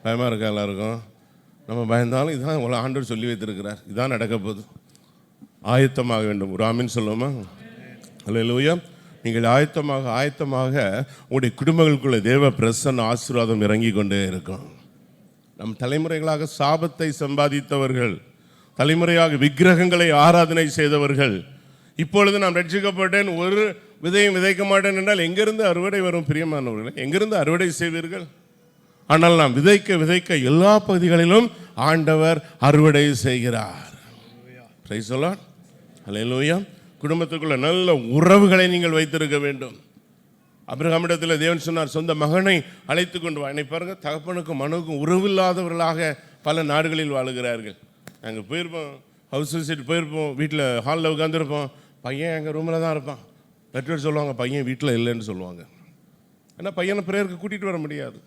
பயமாக இருக்கா எல்லாருக்கும்? நம்ம பயந்தாலும் இதுதான் உங்களை ஆண்டவர் சொல்லி வைத்திருக்கிறார். இதுதான் நடக்க போகுது. ஆயத்தமாக வேண்டும். ஒரு ஆமீன் சொல்லுவோமா? அல்லேலூயா. நீங்கள் ஆயத்தமாக உங்களுடைய குடும்பங்களுக்குள்ள தேவ பிரசன்ன ஆசீர்வாதம் இறங்கி கொண்டே இருக்கும். நம் தலைமுறைகளாக சாபத்தை சம்பாதித்தவர்கள், தலைமுறையாக விக்கிரகங்களை ஆராதனை செய்தவர்கள், இப்பொழுது நான் ரட்சிக்கப்பட்டேன், ஒரு விதையும் விதைக்க மாட்டேன் என்றால் எங்கிருந்து அறுவடை வரும்? பிரியமானவர்களே, எங்கிருந்து அறுவடை செய்வீர்கள்? ஆனால் நாம் விதைக்க எல்லா பகுதிகளிலும் ஆண்டவர் அறுவடை செய்கிறார். Praise the lord. அல்லேலூயா. குடும்பத்துக்குள்ள நல்ல உறவுகளை நீங்கள் வைத்திருக்க வேண்டும். அபிரகாமிடத்தில் தேவன் சொன்னார், சொந்த மகனை அழைத்து கொண்டு வா. என்னை பாருங்க, தகப்பனுக்கும் மனுக்கும் உறவில்லாதவர்களாக பல நாடுகளில் வாழுகிறார்கள். நாங்கள் போயிருப்போம், ஹவுஸ் விசிட் போயிருப்போம், வீட்டில் ஹாலில் உட்காந்துருப்போம், பையன் எங்கள் ரூமில் தான் இருப்பான். பெற்றோர் சொல்லுவாங்க, பையன் வீட்டில் இல்லைன்னு சொல்லுவாங்க. ஏன்னா பையனை பிரேயருக்கு கூட்டிகிட்டு வர முடியாது.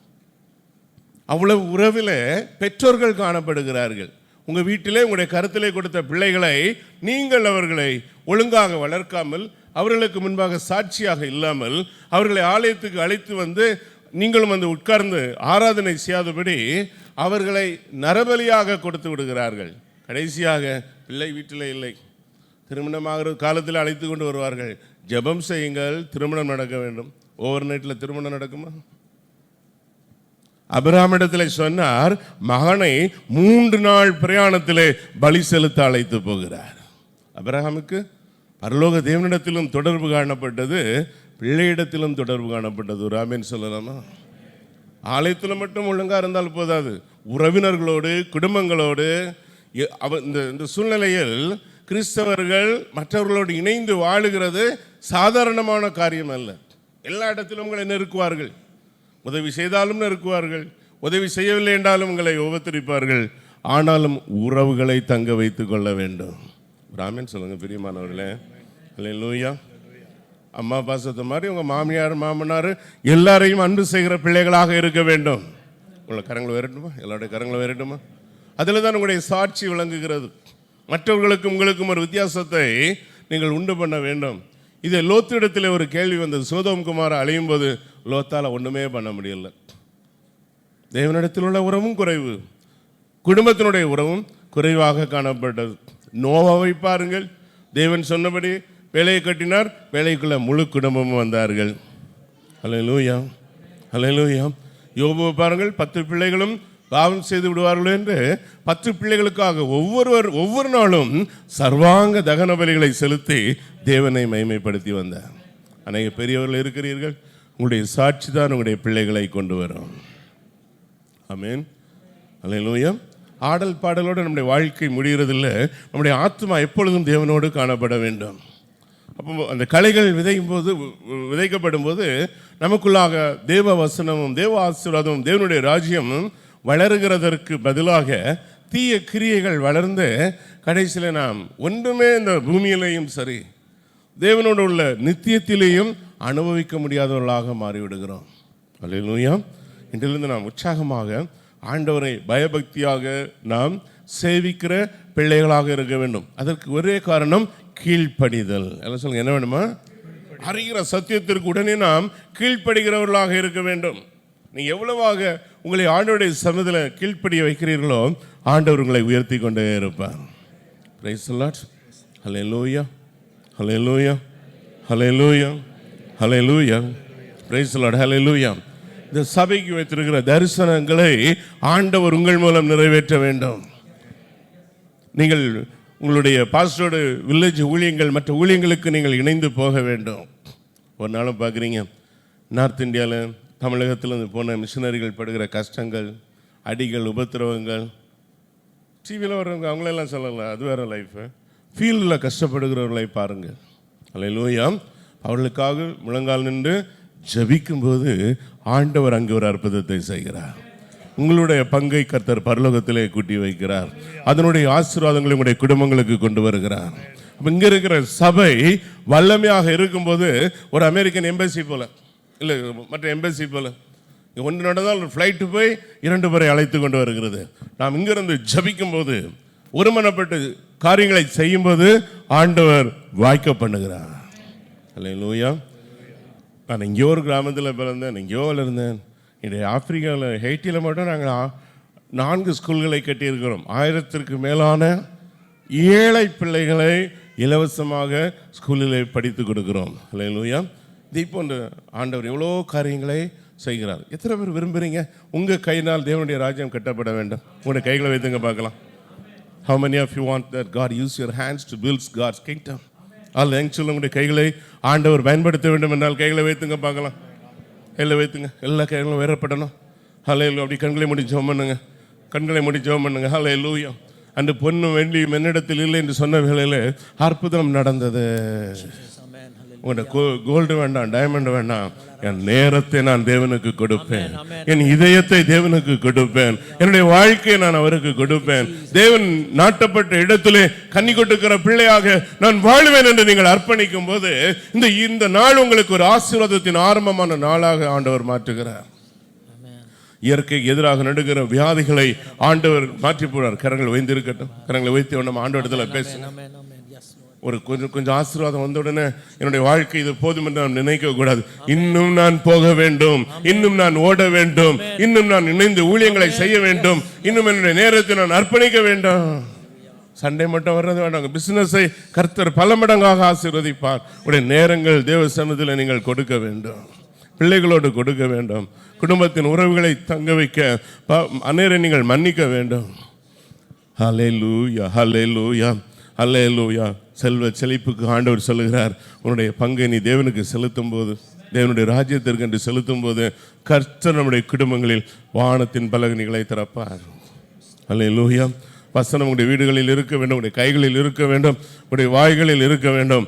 அவ்வளவு உறவில் பெற்றோர்கள் காணப்படுகிறார்கள். உங்கள் வீட்டிலே உங்களுடைய கருத்திலே கொடுத்த பிள்ளைகளை நீங்கள் அவர்களை ஒழுங்காக வளர்க்காமல், அவர்களுக்கு முன்பாக சாட்சியாக இல்லாமல், அவர்களை ஆலயத்துக்கு அழைத்து வந்து நீங்களும் வந்து உட்கார்ந்து ஆராதனை செய்யாதபடி அவர்களை நரபலியாக கொடுத்து விடுகிறார்கள். கடைசியாக பிள்ளை வீட்டிலே இல்லை, திருமணமாகிற காலத்தில் அழைத்து கொண்டு வருவார்கள். ஜெபம் செய்யுங்கள், திருமணம் நடக்க வேண்டும். ஓவர் நைட்டில் திருமணம் நடக்குமா? அபிரகாமிடத்தில் சொன்னார், மகனை 3 நாள் பிரயாணத்திலே பலி செலுத்த அழைத்து போகிறார். அபிரகாமுக்கு பரலோக தேவனிடத்திலும் தொடர்பு காணப்பட்டது, பிள்ளையிடத்திலும் தொடர்பு காணப்பட்டது. ஒரு ஆமென் சொல்லலாமா? ஆலயத்தில் மட்டும் ஒழுங்காக இருந்தால் போதாது, உறவினர்களோடு, குடும்பங்களோடு. இந்த சூழ்நிலையில் கிறிஸ்தவர்கள் மற்றவர்களோடு இணைந்து வாழுகிறது சாதாரணமான காரியம் அல்ல. எல்லா இடத்திலும் உங்களை நெருக்குவார்கள், உதவி செய்தாலும் நெருக்குவார்கள், உதவி செய்யவில்லை என்றாலும் உங்களை உபத்திரிப்பார்கள். ஆனாலும் உறவுகளை தங்க வைத்துக் கொள்ள வேண்டும். ஆமென் சொல்லுங்க பிரியமானவர்களே. அல்லேலூயா. அம்மா பாசத்தை மாதிரி உங்கள் மாமியார் மாமனார் எல்லாரையும் அன்பு செய்கிற பிள்ளைகளாக இருக்க வேண்டும். உங்களை கரங்களை வேறட்டுமா? எல்லாருடைய கரங்களை வேறட்டுமா? அதில் தான் உங்களுடைய சாட்சி விளங்குகிறது. மற்றவர்களுக்கும் உங்களுக்கும் ஒரு வித்தியாசத்தை நீங்கள் உண்டு பண்ண வேண்டும். இதை லோத்து இடத்துல ஒரு கேள்வி வந்தது. சோதோம் குமாரை அழியும் போது லோத்தால் ஒன்றுமே பண்ண முடியல. தேவனிடத்தில் உள்ள உறவும் குறைவு, குடும்பத்தினுடைய உறவும் குறைவாக காணப்பட்டது. நோவாவை பாருங்கள், தேவன் சொன்னபடி வேலையை கட்டினார், வேலைக்குள்ள முழு குடும்பமும் வந்தார்கள். அல்லேலூயா, அல்லேலூயா. யோபுவை பாருங்கள், 10 பிள்ளைகளும் பாவம் செய்து விடுவார்கள் என்று 10 பிள்ளைகளுக்காக ஒவ்வொரு நாளும் சர்வாங்க தகன பலிகளை செலுத்தி தேவனை மகிமைப்படுத்தி வந்தார். அநேக பெரியவர்கள் இருக்கிறீர்கள், உங்களுடைய சாட்சி தான் உங்களுடைய பிள்ளைகளை கொண்டு வரும். ஆமென், அல்லேலூயா. ஆடல் பாடலோடு நம்முடைய வாழ்க்கை முடிகிறதில்லை, நம்முடைய ஆத்மா எப்பொழுதும் தேவனோடு காணப்பட வேண்டும். அப்போ அந்த களைகள் விதைக்கப்படும் போது நமக்குள்ளாக தேவ வசனமும் தேவ ஆசீர்வாதமும் தேவனுடைய ராஜ்யமும் வளருகிறதற்கு பதிலாக தீய கிரியைகள் வளர்ந்து கடைசியில் நாம் ஒன்றுமே இந்த பூமியிலேயும் சரி தேவனோடு உள்ள நித்தியத்திலேயும் அனுபவிக்க முடியாதவர்களாக மாறிவிடுகிறோம். அல்லேலூயா. இன்றிலிருந்து நாம் உற்சாகமாக ஆண்டவரை பயபக்தியாக நாம் சேவிக்கிற பிள்ளைகளாக இருக்க வேண்டும். அதற்கு ஒரே காரணம் கீழ்ப்படிதல். எல்லாம் சொல்லுங்க, என்ன வேணுமா? அறிகிற சத்தியத்திற்கு உடனே நாம் கீழ்ப்படுகிறவர்களாக இருக்க வேண்டும். நீங்கள் எவ்வளவாக உங்களை ஆண்டவருடைய சமூகத்தில் கீழ்ப்படிய வைக்கிறீர்களோ ஆண்டவர் உங்களை உயர்த்தி கொண்டே இருப்பார். Praise the lord. Hallelujah, hallelujah, hallelujah, hallelujah. Praise the lord, hallelujah. இந்த சபைக்கு வைத்திருக்கிற தரிசனங்களை ஆண்டவர் உங்கள் மூலம் நிறைவேற்ற வேண்டும். நீங்கள் உங்களுடைய பாஸ்டரோட வில்லேஜ் ஊழியங்கள் மற்ற ஊழியங்களுக்கு நீங்கள் இணைந்து போக வேண்டும். ஒரு நாளும் பார்க்குறீங்க, நார்த் இந்தியாவில் தமிழகத்தில் போன மிஷினரிகள் படுகிற கஷ்டங்கள், அடிகள், உபத்திரவங்கள் டிவியில் வர்றவங்க அவங்களெல்லாம் சொல்லலை, அது வேறு லைஃபு. ஃபீல்டில் கஷ்டப்படுகிறவர்களை பாருங்கள். அல்லேலூயா. அவர்களுக்காக முழங்கால் நின்று ஜபிக்கும்போது ஆண்டவர் அங்கே ஒரு அற்புதத்தை செய்கிறார். உங்களுடைய பங்கை கர்த்தர் பரலோகத்திலே கூட்டி வைக்கிறார். அதனுடைய ஆசீர்வாதங்களை உங்களுடைய குடும்பங்களுக்கு கொண்டு வருகிறார். இங்கே இருக்கிற சபை வல்லமையாக இருக்கும்போது ஒரு அமெரிக்கன் எம்பசி போல இல்லை, மற்ற எம்பசி போல ஒன்று நடந்தால் ஒரு ஃப்ளைட்டு போய் 2 பேரை அழைத்து கொண்டு வருகிறது. நாம் இங்கிருந்து ஜபிக்கும் போது ஒருமனப்பட்டு காரியங்களை செய்யும்போது ஆண்டவர் வாய்க்க பண்ணுகிறார். அல்லேலூயா. நான் எங்கேயோ ஒரு கிராமத்தில் பிறந்தேன், எங்கேயோ இருந்தேன். இன்றைய ஆப்பிரிக்காவில் ஹெய்ட்டியில் மட்டும் நாங்கள் 4 ஸ்கூல்களை கட்டியிருக்கிறோம். 1000க்கு மேலான ஏழை பிள்ளைகளை இலவசமாக ஸ்கூலில் படித்து கொடுக்குறோம். அல்லேலூயா. இதே போன்ற ஆண்டவர் எவ்வளோ காரியங்களை செய்கிறார். எத்தனை பேர் விரும்புகிறீங்க உங்கள் கையினால் தேவனுடைய ராஜ்யம் கட்டப்பட வேண்டும்? உங்களுடைய கைகளை வைத்துங்க பார்க்கலாம். How many of you want that God use your hands to build God's kingdom? அல்ல எங்க சொல்ல உங்களுடைய கைகளை ஆண்டவர் பயன்படுத்த வேண்டும் என்றால் கைகளை வைத்துங்க பார்க்கலாம். கையில் வைத்துங்க, எல்லா கைகளும் வேறப்படணும். ஹல்லேலூயா. அப்படி கண்களை மூடி ஜெபம் பண்ணுங்க, கண்களை மூடி ஜெபம் பண்ணுங்க. ஹல்லேலூயா. அன்று பொன்னும் வெள்ளியும் என்னிடத்தில் இல்லை என்று சொன்ன வேளையில் அற்புதம் நடந்தது. உங்களோட கோல்டு வேண்டாம், டைமண்ட் வேண்டாம், என் நேரத்தை நான் தேவனுக்கு கொடுப்பேன், என் இதயத்தை தேவனுக்கு கொடுப்பேன், என்னுடைய வாழ்க்கையை நான் அவருக்கு கொடுப்பேன், தேவன் நாட்டப்பட்ட இடத்திலே கன்னி கொடுக்கிற பிள்ளையாக நான் வாழ்வேன் என்று நீங்கள் அர்ப்பணிக்கும் போது இந்த நாள் உங்களுக்கு ஒரு ஆசீர்வாதத்தின் ஆரம்பமான நாளாக ஆண்டவர் மாற்றுகிறார். இயற்கைக்கு எதிராக நடுகிற வியாதிகளை ஆண்டவர் மாற்றி போறார். கரங்களை வைத்திருக்கட்டும், கரங்களை வைத்து நம்ம ஆண்டவரிடத்துல பேசுங்க. ஒரு கொஞ்சம் ஆசீர்வாதம் வந்த உடனே என்னுடைய வாழ்க்கை இது போதும் என்று நாம் நினைக்க கூடாது. இன்னும் நான் போக வேண்டும், இன்னும் நான் ஓட வேண்டும், இன்னும் நான் இணைந்து ஊழியங்களை செய்ய வேண்டும், இன்னும் என்னுடைய நேரத்தை நான் அர்ப்பணிக்க வேண்டும். சண்டை மட்டும் வர்றது வேண்டாம், பிசினஸை கர்த்தர் பல மடங்காக ஆசீர்வதிப்பார். உடைய நேரங்கள் தேவ சன்னதியில் நீங்கள் கொடுக்க வேண்டும், பிள்ளைகளோடு கொடுக்க வேண்டும், குடும்பத்தின் உறவுகளை தங்க வைக்க அநேரை நீங்கள் மன்னிக்க வேண்டும். ஹல்லேலூயா, ஹல்லேலூயா, ஹல்லேலூயா. செல்வ செழிப்புக்கு ஆண்டவர் சொல்லுகிறார், உன்னுடைய பங்கை நீ தேவனுக்கு செலுத்தும் போது, தேவனுடைய ராஜ்யத்திற்கு என்று செலுத்தும் போது கர்த்தர் நம்முடைய குடும்பங்களில் வானத்தின் பலகணிகளை திறப்பார். ஹல்லேலூயா. வசனம் உங்களுடைய வீடுகளில் இருக்க வேண்டும், உங்களுடைய கைகளில் இருக்க வேண்டும், உங்களுடைய வாய்களில் இருக்க வேண்டும்.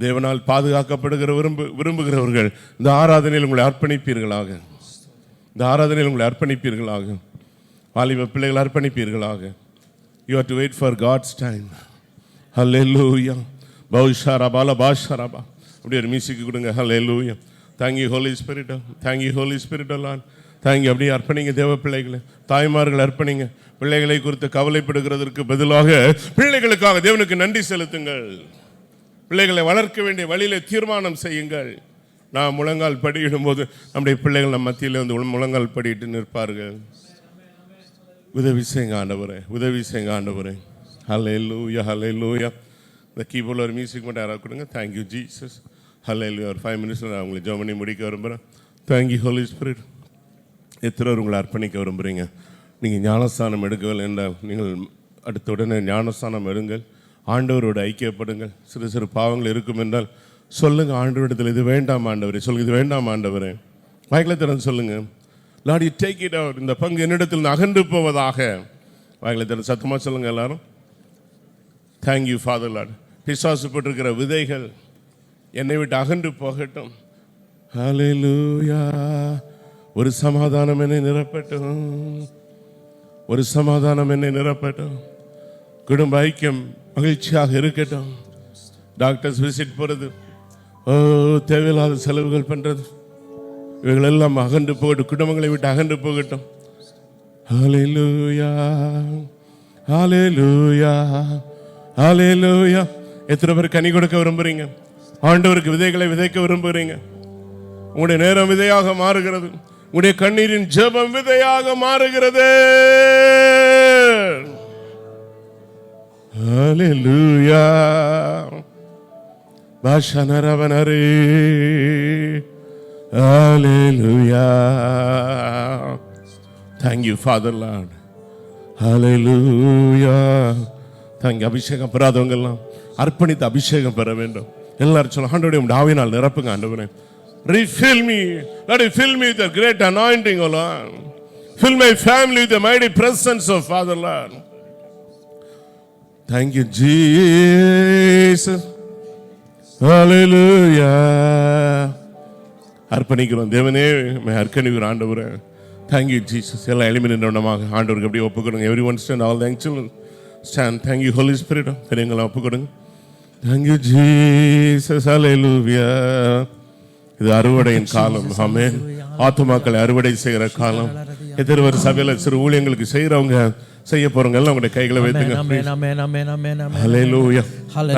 தேவனால் பாதுகாக்கப்படுகிற விரும்புகிறவர்கள் இந்த ஆராதனையில் உங்களை அர்ப்பணிப்பீர்களாக, இந்த ஆராதனையில் உங்களை அர்ப்பணிப்பீர்களாக, வாலிப பிள்ளைகள் அர்ப்பணிப்பீர்களாக. You have to wait for God's time. Hallelujah. Baushara Basharaba. அப்படியே ஒரு மியூசிக் கொடுங்க. Hallelujah. Thank you Holy Spirit. Thank you Holy Spirit Lord. Thank you. அப்படியே அர்ப்பணிங்க தேவ பிள்ளைகளை, தாய்மார்கள் அர்ப்பணிங்க. பிள்ளைகளை குறித்து கவலைப்படுகிறதற்கு பதிலாக பிள்ளைகளுக்காக தேவனுக்கு நன்றி செலுத்துங்கள். பிள்ளைகளை வளர்க்க வேண்டிய வழியில தீர்மானம் செய்யுங்கள். நான் முழங்கால் படியிடும் போது நம்முடைய பிள்ளைகள் நம்ம மத்தியில் வந்து முழங்கால் படியிட்டு நிற்பார்கள். உதவி செய்யுங்க ஆண்டவரே, உதவி செய்யுங்க ஆண்டவரே. ஹல்லேலூயா, ஹல்லேலூயா. இந்த கீபோர்டில் ஒரு மியூசிக் மட்டும் யாராவது கொடுங்க. Thank you Jesus. ஹல்லேலூயா. ஒரு 5 மினிட்ஸில் நான் உங்களை ஜெபம் பண்ணி முடிக்க விரும்புகிறேன். Thank you holy spirit. எத்தனை உங்களை அர்ப்பணிக்க விரும்புகிறீங்க? நீங்கள் ஞானஸ்தானம் எடுக்கவில்லை என்றால் நீங்கள் அடுத்த உடனே ஞானஸ்தானம் எடுங்கள், ஆண்டவரோடு ஐக்கியப்படுங்கள். சிறு சிறு பாவங்கள் இருக்கும் என்றால் சொல்லுங்கள் ஆண்டவரிடத்தில், இது வேண்டாம் ஆண்டவரே, சொல்லுங்க இது வேண்டாம் ஆண்டவரே. வாய்களை திறந்து சொல்லுங்கள். Lord you take it out. இந்த பங்கு என்னிடத்தில் அகன்று போவதாக. வாய்களை திறந்து சத்தமாக சொல்லுங்கள் எல்லாரும். Thank you father Lord. பிசாசு போட்டிருக்கிற விதைகள் என்னை விட்டு அகன்று போகட்டும். ஹல்லேலூயா. ஒரு சமாதானம் என்னை நிரப்பட்டும், ஒரு சமாதானம் என்னை நிரப்பட்டும். குடும்ப ஐக்கியம் மகிழ்ச்சியாக இருக்கட்டும். டாக்டர்ஸ் விசிட் போகிறது, தேவையில்லாத செலவுகள் பண்ணுறது, இவைகள் எல்லாம் அகன்று போகட்டும், குடும்பங்களை விட்டு அகன்று போகட்டும். ஹல்லேலூயா, ஹல்லேலூயா, ஹல்லேலூயா. எத்தனை பேர் கனி கொடுக்க விரும்புறீங்க? ஆண்டவருக்கு விதைகளை விதைக்க விரும்புகிறீங்க? உங்களுடைய நேரம் விதையாக மாறுகிறது, உங்களுடைய கண்ணீரின் ஜெபம் விதையாக மாறுகிறது. ஹல்லேலூயா. பாஷனரவனரே. ஹல்லேலூயா. Thank you Father Lord. Hallelujah. Thank you. அபிஷேகம் பெறாதவங்க எல்லாம் அர்ப்பணித்து அபிஷேகம் பெற வேண்டும். எல்லாரும் சொல்ல, ஆண்டவரே உம்முடைய ஆவியினால் நிரப்புங்க ஆண்டவரே. Refill me. Lord, fill me with the great anointing, O Lord. Fill my family with the mighty presence of Father Lord. Thank you Jesus. Hallelujah. அர்ப்பணிக்கிறோம் தேவனே, அர்ப்பணிக்கிறோம் ஆண்டவரே. Thank you Jesus. எல்லா எளிமையாக ஆண்டவருக்கு அப்படியே ஒப்பு கொடுங்க. Everyone stand, all the children stand. Thank you Holy Spirit. பெரியவங்களா ஒப்பு கொடுங்க. Thank you Jesus. Hallelujah. இது அறுவடையின் காலம். ஆமென். ஆத்துமாக்களை அறுவடை செய்கிற காலம். எத்தனை பேர் சபையில சிறு ஊழியங்களுக்கு செய்யறவங்க, செய்ய போறவங்க எல்லாம் உங்களுடைய கைகளை வைத்துங்க. ஹல்லேலூயா.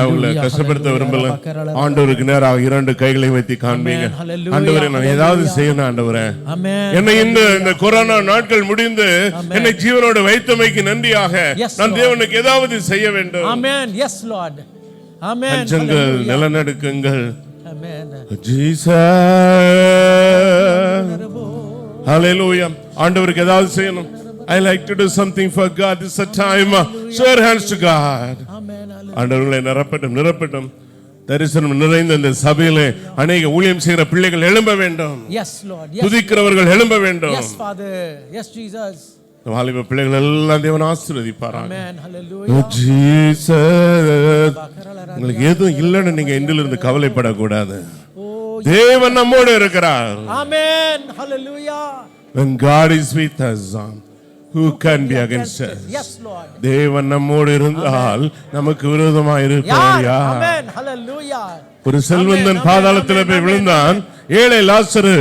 அவங்களை கஷ்டப்படுத்த விரும்பல. ஆண்டவருக்கு நேராக 2 கைகளை வைத்து காண்பீங்க. ஆண்டவரே, நான் ஏதாவது செய்யணும் ஆண்டவரே. என்னை இந்த கொரோனா நாட்கள் முடிந்து என்னை ஜீவனோடு வைத்தமைக்கு நன்றியாக நான் தேவனுக்கு ஏதாவது செய்ய வேண்டும். ஆமென். Yes lord. ஆமென். பஞ்சங்கள், நிலநடுக்கங்கள், ஜீசஸ். ஹல்லேலூயா. ஆண்டவருக்கு ஏதாவது செய்யணும். I like to do something for God. This is a time. Show your hands to God. ஆண்டவர்களை நிரப்பட்டும், நிரப்பட்டும். தரிசனம் நிறைந்த இந்த சபையிலே அநேக ஊழியம் செய்கிற பிள்ளைகள் எழும்ப வேண்டும். Yes Lord. துதிக்கிறவர்கள் எழும்ப வேண்டும். Yes Father. Yes Jesus. வாலிப பிள்ளைகள் எல்லாம் தேவன் ஆசீர்வதிப்பாராங்க. Amen. Hallelujah. ஜீசஸ். உங்களுக்கு எதுவும் இல்லைன்னு நீங்க இன்றிலிருந்து கவலைப்படக்கூடாது. தேவன் நம்மோடு இருக்கிறார். Amen. Hallelujah. When God is with us, who can be against us? Yes, Lord. தேவன் நம்மோடு இருந்தால் நமக்கு விரோதமாக இருப்பார் யார்? Amen. Hallelujah. ஒரு செல்வந்தன் பாதாளத்தில் போய் விழுந்தான். ஏழை லாசரு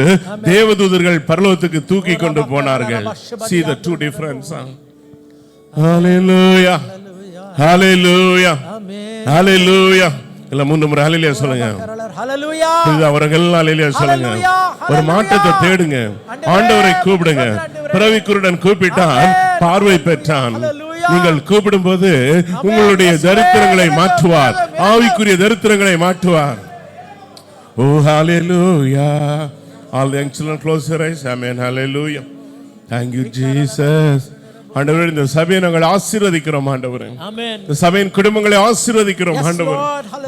தேவதூதர்கள் பரலோகத்துக்கு தூக்கி கொண்டு போனார்கள். See the two difference. Hallelujah. Hallelujah. Hallelujah. எல்லாம் 3 முறை ஹalleluya சொல்லுங்க. Hallelujah. இது அவர்கள் ஹalleluya சொல்லுங்க. ஒரு மாற்றத்தை தேடுங்க. ஆண்டவரை கூப்பிடுங்க. பிறவி குருடன் கூப்பிட்டான், பார்வை பெற்றான். நீங்கள் கூப்பிடும்போது உங்களுடைய தரித்திரங்களை மாற்றுவார். ஆவிக்குரிய தரித்திரங்களை மாற்றுவார். Oh hallelujah. All the young children close your eyes. Amen. Hallelujah. Thank you Jesus. ஆண்டவரே, இந்த சபையை நாங்கள் ஆசீர்வதிக்கிறோம் ஆண்டவரே. இந்த சபையின் குடும்பங்களை ஆசீர்வதிக்கிறோம் ஆண்டவரே.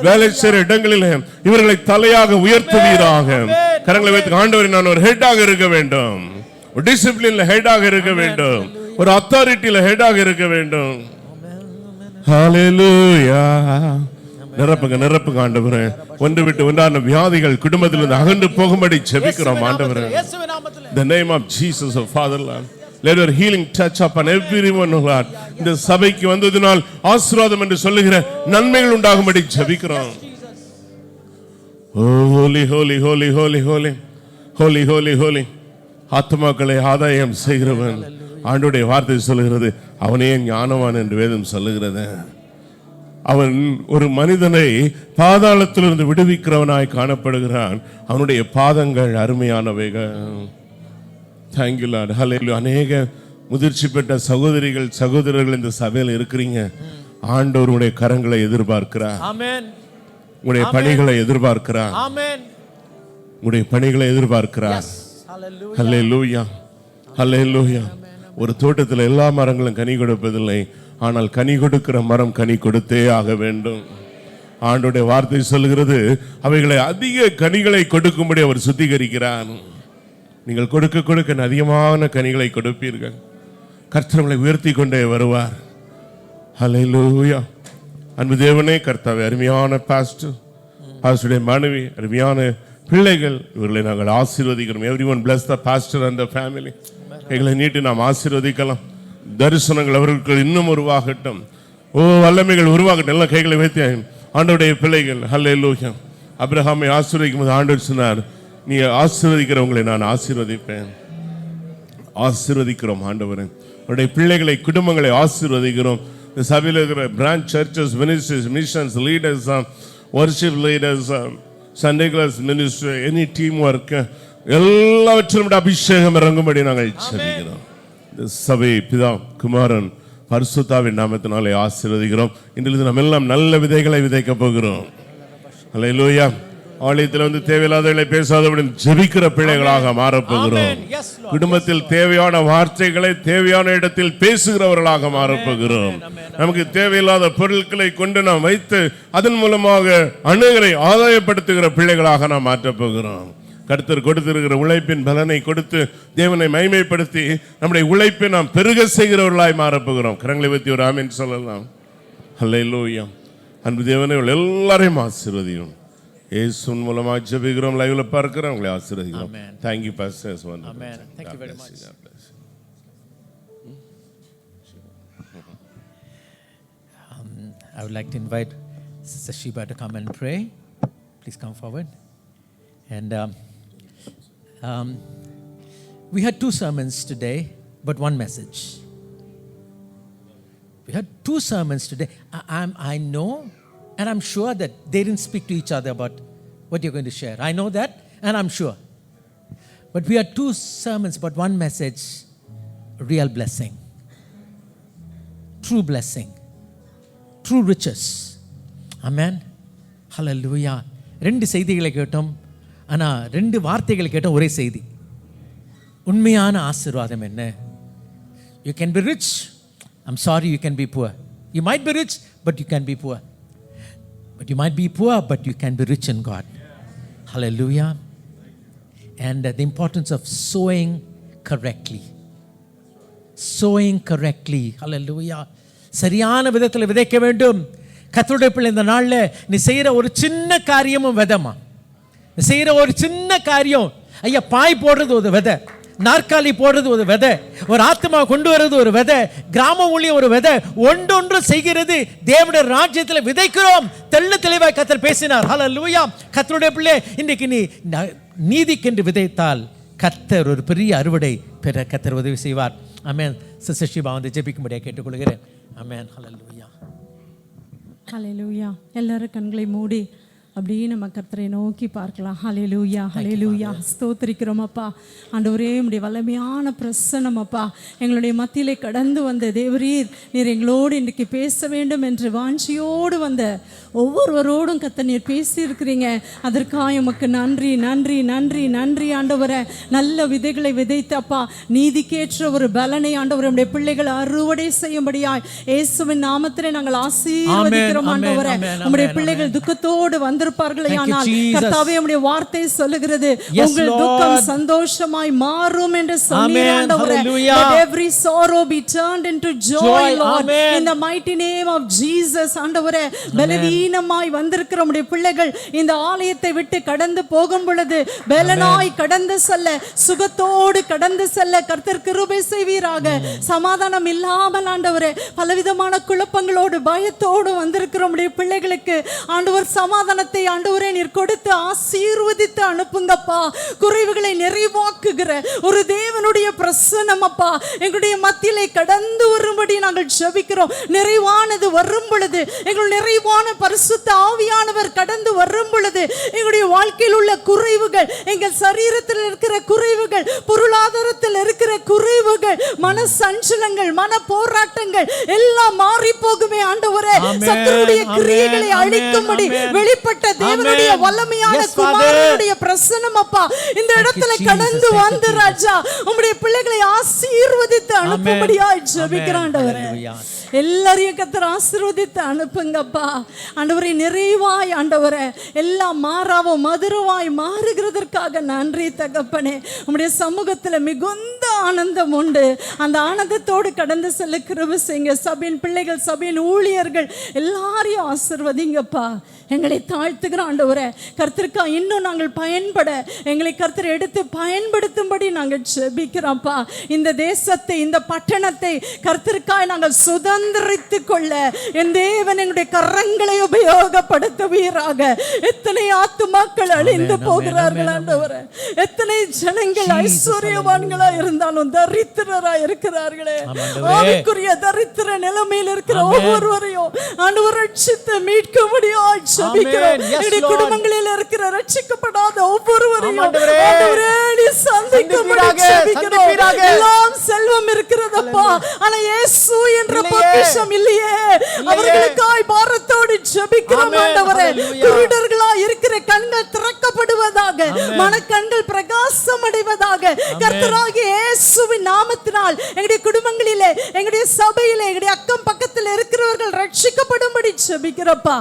வேலை செய்கிற இடங்களில் இவர்களை தலையாக உயர்த்துவீராக. கரங்களை வைத்து ஆண்டவரே, நான் ஒரு ஹெட்டாக இருக்க வேண்டும், ஒரு டிசிப்ளின்ல ஹெட்டாக இருக்க வேண்டும், ஒரு அத்தாரிட்டியில ஹெட்டாக இருக்க வேண்டும். ஹalleluya. நிரப்புங்க ஆண்டவரே. ஒன்று விட்டு ஒன்றான வியாதிகள் குடும்பத்திலிருந்து அகன்று போகும்படி ஜெபிக்கிறோம் ஆண்டவரே. The name of Jesus of Fatherland. Let your healing touch upon everyone, Lord. இந்த சபைக்கு வந்ததினால் ஆசீர்வாதம் என்று சொல்லுகிற நன்மைகள் உண்டாகும்படி ஜெபிக்கிறோம். Holy holy holy holy holy holy holy holy. ஆத்துமாக்களை ஆதாயம் செய்கிறவன். ஆண்டவருடைய வார்த்தை சொல்லுகிறது, அவனே ஞானவான் என்று வேதம் சொல்லுகிறது. அவன் ஒரு மனிதனை பாதாளத்திலிருந்து விடுவிக்கிறவனாய் காணப்படுகிறான். அவனுடைய பாதங்கள் அருமையானவைகள். Thank you Lord. Hallelujah. அநேக முதிர்ச்சி பெற்ற சகோதரிகள் சகோதரர்கள் இந்த சபையில் இருக்கிறீங்க. ஆண்டவர் உங்களுடைய கரங்களை எதிர்பார்க்கிறார். ஆமென். உங்களுடைய பணிகளை எதிர்பார்க்கிறார். ஆமென். உங்களுடைய பணிகளை எதிர்பார்க்கிறார். ஹல்லேலூயா. ஹல்லேலூயா. ஒரு தோட்டத்தில் எல்லா மரங்களும் கனி கொடுப்பதில்லை, ஆனால் கனி கொடுக்கிற மரம் கனி கொடுத்தே ஆக வேண்டும். ஆண்டவருடைய வார்த்தை சொல்கிறது, அவைகளை அதிக கனிகளை கொடுக்கும்படி அவர் சுத்திகரிக்கிறார். நீங்கள் கொடுக்க கொடுக்க அதிகமான கனிகளை கொடுப்பீர்கள். கர்த்தர் உங்களை உயர்த்தி கொண்டே வருவார். ஹல்லேலூயா. அன்பு தேவனே, கர்த்தாவே, அருமையான பாஸ்டருடைய மனைவி, அருமையான பிள்ளைகள், இவர்களை நாங்கள் ஆசீர்வதிக்கிறோம். everyone bless the pastor and the family. எங்களை நீட்டி நாம் ஆசீர்வதிக்கலாம். தரிசனங்கள் அவர்களுக்கு இன்னும் உருவாகட்டும். வல்லமைகள் உருவாகட்டும். எல்லாம் கைகளை வைத்து ஆண்டவருடைய பிள்ளைகள். ஹல்லேலூயா. ஆபிரகாமை ஆசீர்வதிக்கும் போது ஆண்டவர் சொன்னார், நீ ஆசீர்வதிக்கிறவங்களை நான் ஆசீர்வதிப்பேன். ஆசீர்வதிக்கிறோம் ஆண்டவரே. அவருடைய பிள்ளைகளை குடும்பங்களை ஆசீர்வதிக்கிறோம். இந்த சபையில் இருக்கிற branch churches, ministries, missions leaders, worship leaders, Sunday class ministry, any team work, எல்லாவற்றிலும் அபிஷேகம் இறங்கும்படி நாங்கள் ஜெபிக்கிறோம். இந்த சபை பிதா குமாரன் பரிசுத்தாவின் நாமத்தினாலே ஆசீர்வதிக்கிறோம். இன்றிலிருந்து நாம் எல்லாம் நல்ல விதைகளை விதைக்க போகிறோம். ஹல்லேலூயா. ஆலயத்தில் வந்து தேவையில்லாதவர்களை பேசாதவுடன் ஜெபிக்கிற பிள்ளைகளாக மாறப்போகிறோம். குடும்பத்தில் தேவையான வார்த்தைகளை தேவையான இடத்தில் பேசுகிறவர்களாக மாறப்போகிறோம். நமக்கு தேவையில்லாத பொருட்களை கொண்டு நாம் வைத்து அதன் மூலமாக அநேகரை ஆதாயப்படுத்துகிற பிள்ளைகளாக நாம் மாற்றப்போகிறோம். கர்த்தர் கொடுத்திருக்கிற உழைப்பின் பலனை கொடுத்து தேவனை மகிமைப்படுத்தி நம்முடைய உழைப்பை நாம் பெருக செய்கிறவர்களாய் மாறப்போகிறோம். கரங்களை வைத்து ஒரு ஆமென் சொல்லலாம். ஹல்லேலூயா. அன்பு தேவனை எல்லாரையும் ஆசீர்வதியும். இயேசுவின் மூலமாக ஜெபிக்கிறோம். லைவ்ல பார்க்கிறோம். உங்களை ஆசீர்வதிக்கிறோம். Thank you pastors. Amen. Thank you very much. I would like to invite Sister Sheba to come and pray. Please come forward. And we had 2 sermons today, but 1 message. We had 2 sermons today. I know, and I'm sure that they didn't speak to each other about what you're going to share. I know that, and I'm sure. But we had 2 sermons, but 1 message, real blessing, true blessing, true riches. Amen. Hallelujah. 2 செய்திகளை கேட்டோம், ஆனால் 2 வார்த்தைகளை கேட்டோம், ஒரே செய்தி. உண்மையான ஆசீர்வாதம் என்ன? You can be rich. I'm sorry, you can be poor. You might be rich, but you can be poor. But you might be poor, but you can be rich in God. Hallelujah. And the importance of sowing correctly. sowing correctly. Hallelujah. சரியான விதத்தில் விதைக்க வேண்டும். கர்த்தருடைய பிள்ளை, இந்த நாளில் நீ செய்கிற ஒரு சின்ன காரியமும் விதைமா. நீ செய்கிற ஒரு சின்ன காரியம், ஐயா பாய் போடுறது ஒரு விதை, நாற்காலி போடுறது ஒரு விதை, ஒரு ஆத்மா கொண்டு வர்றது ஒரு விதை, கிராம ஊழியம் ஒரு விதை, ஒன்றொன்று செய்கிறது தேவனுடைய ராஜ்யத்தில் விதைக்கிறோம். தெளிவாய் கர்த்தர் பேசினார். ஹல்லேலூயா. கர்த்தருடைய பிள்ளை, இன்றைக்கு நீ நீதிக்கென்று விதைத்தால் கர்த்தர் ஒரு பெரிய அறுவடை பெற கர்த்தர் உதவி செய்வார். ஆமென். சிஸ்டர் ஷிபா வந்து ஜெபிக்கும்படியாக கேட்டுக்கொள்கிறேன். ஆமென். ஹல்லேலூயா. ஹல்லேலூயா. எல்லாரும் கண்களை மூடி அப்படியே நம்ம கர்த்தரை நோக்கி பார்க்கலாம். ஹல்லேலூயா, ஹல்லேலூயா. ஸ்தோத்திரிக்கிறோம் அப்பா. ஆண்டவரே, உம்முடைய வல்லமையான பிரசன்னம் அப்பா எங்களுடைய மத்தியிலே கடந்து வந்த தேவரீர், நீர் எங்களோடு இன்றைக்கு பேச வேண்டும் என்று வாஞ்சியோடு வந்த ஒவ்வொருவரோடும் கர்த்தர் நீர் பேசியிருக்கிறீங்க. அதற்காக உமக்கு நன்றி, நன்றி, நன்றி, நன்றி ஆண்டவரே. நல்ல விதைகளை விதைத்தப்பா, நீதிக்கேற்ற ஒரு பலனை ஆண்டவரே உம்முடைய பிள்ளைகள் அறுவடை செய்யும்படியாய் இயேசுவின் நாமத்திலே நாங்கள் ஆசீர்வதிக்கிறோம் ஆண்டவரே. உம்முடைய பிள்ளைகள் துக்கத்தோடு வந்திருப்பார்களே, ஆனால் கர்த்தாவே உம்முடைய வார்த்தை சொல்லுகிறது, உங்கள் துக்கம் சந்தோஷமாய் மாறும் என்று சொன்னீர் ஆண்டவரே. Let every sorrow be turned into joy, Lord, in the mighty name of Jesus. ஆண்டவரே, பலவீனமாய் வந்திருக்கிற உம்முடைய பிள்ளைகள் இந்த ஆலயத்தை விட்டு கடந்து போகும் பொழுது பலனாய் கடந்து செல்ல, சுகத்தோடு கடந்து செல்ல கர்த்தர் கிருபை செய்வீராக. சமாதானம் இல்லாமல் ஆண்டவரே பலவிதமான குழப்பங்களோடு பயத்தோடு வந்திருக்கிற உம்முடைய பிள்ளைகளுக்கு ஆண்டவர் சமாதானத்தை ஆண்டவரே நீர் கொடுத்து ஆசீர்வதித்து அனுப்புங்கப்பா. குறைவுகளை நிறைவாக்குகிற ஒரு தேவனுடைய பிரசன்னம் அப்பா எங்களுடைய மத்தியிலே கடந்து வரும்படி நாங்கள் ஜெபிக்கிறோம். நிறைவானது வரும் பொழுது, எங்களுடைய நிறைவான பரிசுத்த ஆவியானவர் கடந்து வரும் பொழுது, எங்களுடைய வாழ்க்கையில் உள்ள குறைவுகள், எங்கள் சரீரத்தில் இருக்கிற குறைவுகள், பொருளாதாரத்தில் இருக்கிற குறைவுகள், மன சஞ்சலங்கள், மன போராட்டங்கள் எல்லாம் மாறி போகுமே ஆண்டவரே. சத்துருடைய கிரியைகளை அழிக்கும்படி வெளிப்பட்ட தேவனுடைய வல்லமையான குமாரனுடைய பிரசன்னம் அப்பா இந்த இடத்துல கடந்து வந்து ராஜா உம்முடைய பிள்ளைகளை ஆசீர்வதித்து அனுப்பும்படியாய் ஜெபிக்கிறேன் ஆண்டவரே. எல்லாரையும் கர்த்தர் ஆசீர்வதித்து அனுப்புங்கப்பா ஆண்டவரே. நிறைவாய் ஆண்டவரே எல்லாம் மாறாவும் மதுரவாய் மாறுகிறதற்காக நன்றி தகப்பனே. உம்முடைய சமூகத்தில் மிகுந்த ஆனந்தம் உண்டு. அந்த ஆனந்தத்தோடு கடந்து செல்ல கிருபை செய்யுங்க. சபையின் பிள்ளைகள், சபையின் ஊழியர்கள் எல்லாரையும் ஆசீர்வதிங்கப்பா. எங்களை தாழ்த்துகிற ஆண்டவரே, கர்த்தருக்கா இன்னும் நாங்கள் பயன்பட எங்களை கர்த்தர் எடுத்து பயன்படுத்தும்படி நாங்கள் ஜெபிக்கிறோம்ப்பா. இந்த தேசத்தை, இந்த பட்டணத்தை கர்த்தருக்காய் நாங்கள் சுதந்திரித்துக் கொள்ள என் தேவன் எங்களுடைய கரங்களை உபயோகப்படுத்துவீராக. எத்தனை ஆத்துமாக்கள் அழிந்து போகிறார்கள் ஆண்டவரே. எத்தனை ஜனங்கள் ஐஸ்வர்யவான்களா இருந்தாலும் தரித்திரரா இருக்கிறார்களே. ஆவிக்குரிய தரித்திர நிலைமையில் இருக்கிற ஒவ்வொருவரையும் ஆண்டவர் ரட்சித்து மீட்க முடியும் ஜெபிக்கிறோம். குடும்பங்களில் இருக்கிற ரட்சிக்கப்படாத ஒவ்வொருவரையும் ஆண்டவரே நீ சந்திக்கும்படி ஜெபிக்கிறோம். எல்லாம் செல்வம் இருக்கிறதப்பா, ஆனா இயேசு என்ற பொக்கிஷம் இல்லையே. அவர்களுக்காய் பாரத்தோடு ஜெபிக்கிறோம் ஆண்டவரே. குருடர்களா இருக்கிற கண்கள் திறக்கப்படுவதாக, மனக்கண்கள் பிரகாசம் அடைவதாக. கர்த்தராகிய இயேசுவின் நாமத்தினால் எங்களுடைய குடும்பங்களிலே, எங்களுடைய சபையிலே, எங்களுடைய அக்கம் பக்கத்தில் இருக்கிறவர்கள் ரட்சிக்கப்படும்படி ஜெபிக்கிறப்பா.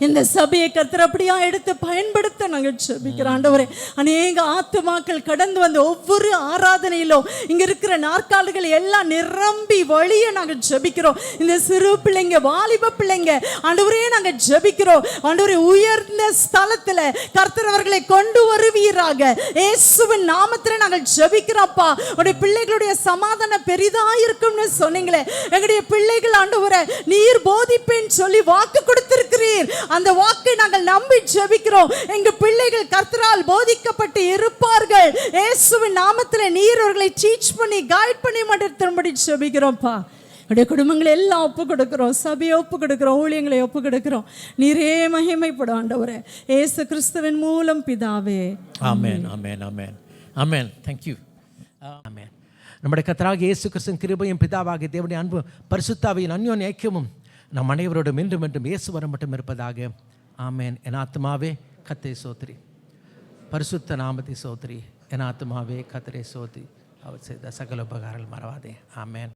இந்த சபையை கர்த்தர் அப்படியா எடுத்து பயன்படுத்த நாங்கள் ஜெபிக்கிறோம் ஆண்டவரே. அநேக ஆத்துமாக்கள் கடந்து வந்த ஒவ்வொரு ஆராதனையிலும் இங்க இருக்கிற நாற்காலிகள் எல்லாம் நிரம்பி வழிய நாங்கள் ஜெபிக்கிறோம். இந்த சிறு பிள்ளைங்க, வாலிப பிள்ளைங்க ஆண்டவரே நாங்கள் ஜெபிக்கிறோம் ஆண்டவரே. உயர்ந்த ஸ்தலத்துல கர்த்தர் அவர்களை கொண்டு வருவீராக. இயேசுவின் நாமத்திலே நாங்கள் ஜெபிக்கிறோம்ப்பா. உடைய பிள்ளைகளுடைய சமாதானம் பெரிதா இருக்கும்னு சொன்னீங்களே. எங்களுடைய பிள்ளைகள் ஆண்டவரே நீர் போதிப்பேன்னு சொல்லி வாக்கு கொடுத்திருக்கிறீர். அந்த வாக்கை நாங்கள் நம்பி ஜெபிக்கிறோம். எங்க பிள்ளைகள் கர்த்தரால் போதிக்கப்பட்டு இருப்பார்கள். இயேசுவின் நாமத்திலே நீர் அவர்களை டீச் பண்ணி கைட் பண்ணி மாட்டேன்படி ஜெபிக்கிறோம்ப்பா. என்னுடைய குடும்பங்களை எல்லாம் ஒப்பு கொடுக்கிறோம், சபையை ஒப்பு கொடுக்கிறோம், ஊழியங்களை ஒப்பு கொடுக்கிறோம். நீரே மகிமைப்படும் ஆண்டவரே. இயேசு கிறிஸ்துவின் மூலம் பிதாவே. ஆமென், ஆமென், ஆமென், ஆமென். Thank you. ஆமென். நம்முடைய கர்த்தராகிய இயேசு கிறிஸ்துவின் கிருபையும் பிதாவாகிய தேவனுடைய அன்பும் பரிசுத்தாவியின் அன்யோன்ய ஐக்கியமும் நம் அனைவரோடும் என்றும் என்றும் இயேசு வர மட்டும் இருப்பதாக. ஆமென். என் ஆத்துமாவே கர்த்தரை சோத்திரி, பரிசுத்த நாமத்தை சோத்திரி. என் ஆத்துமாவே கர்த்தரை சோத்திரி, அவர் செய்த சகல உபகாரங்கள் மறவாதே. ஆமென்.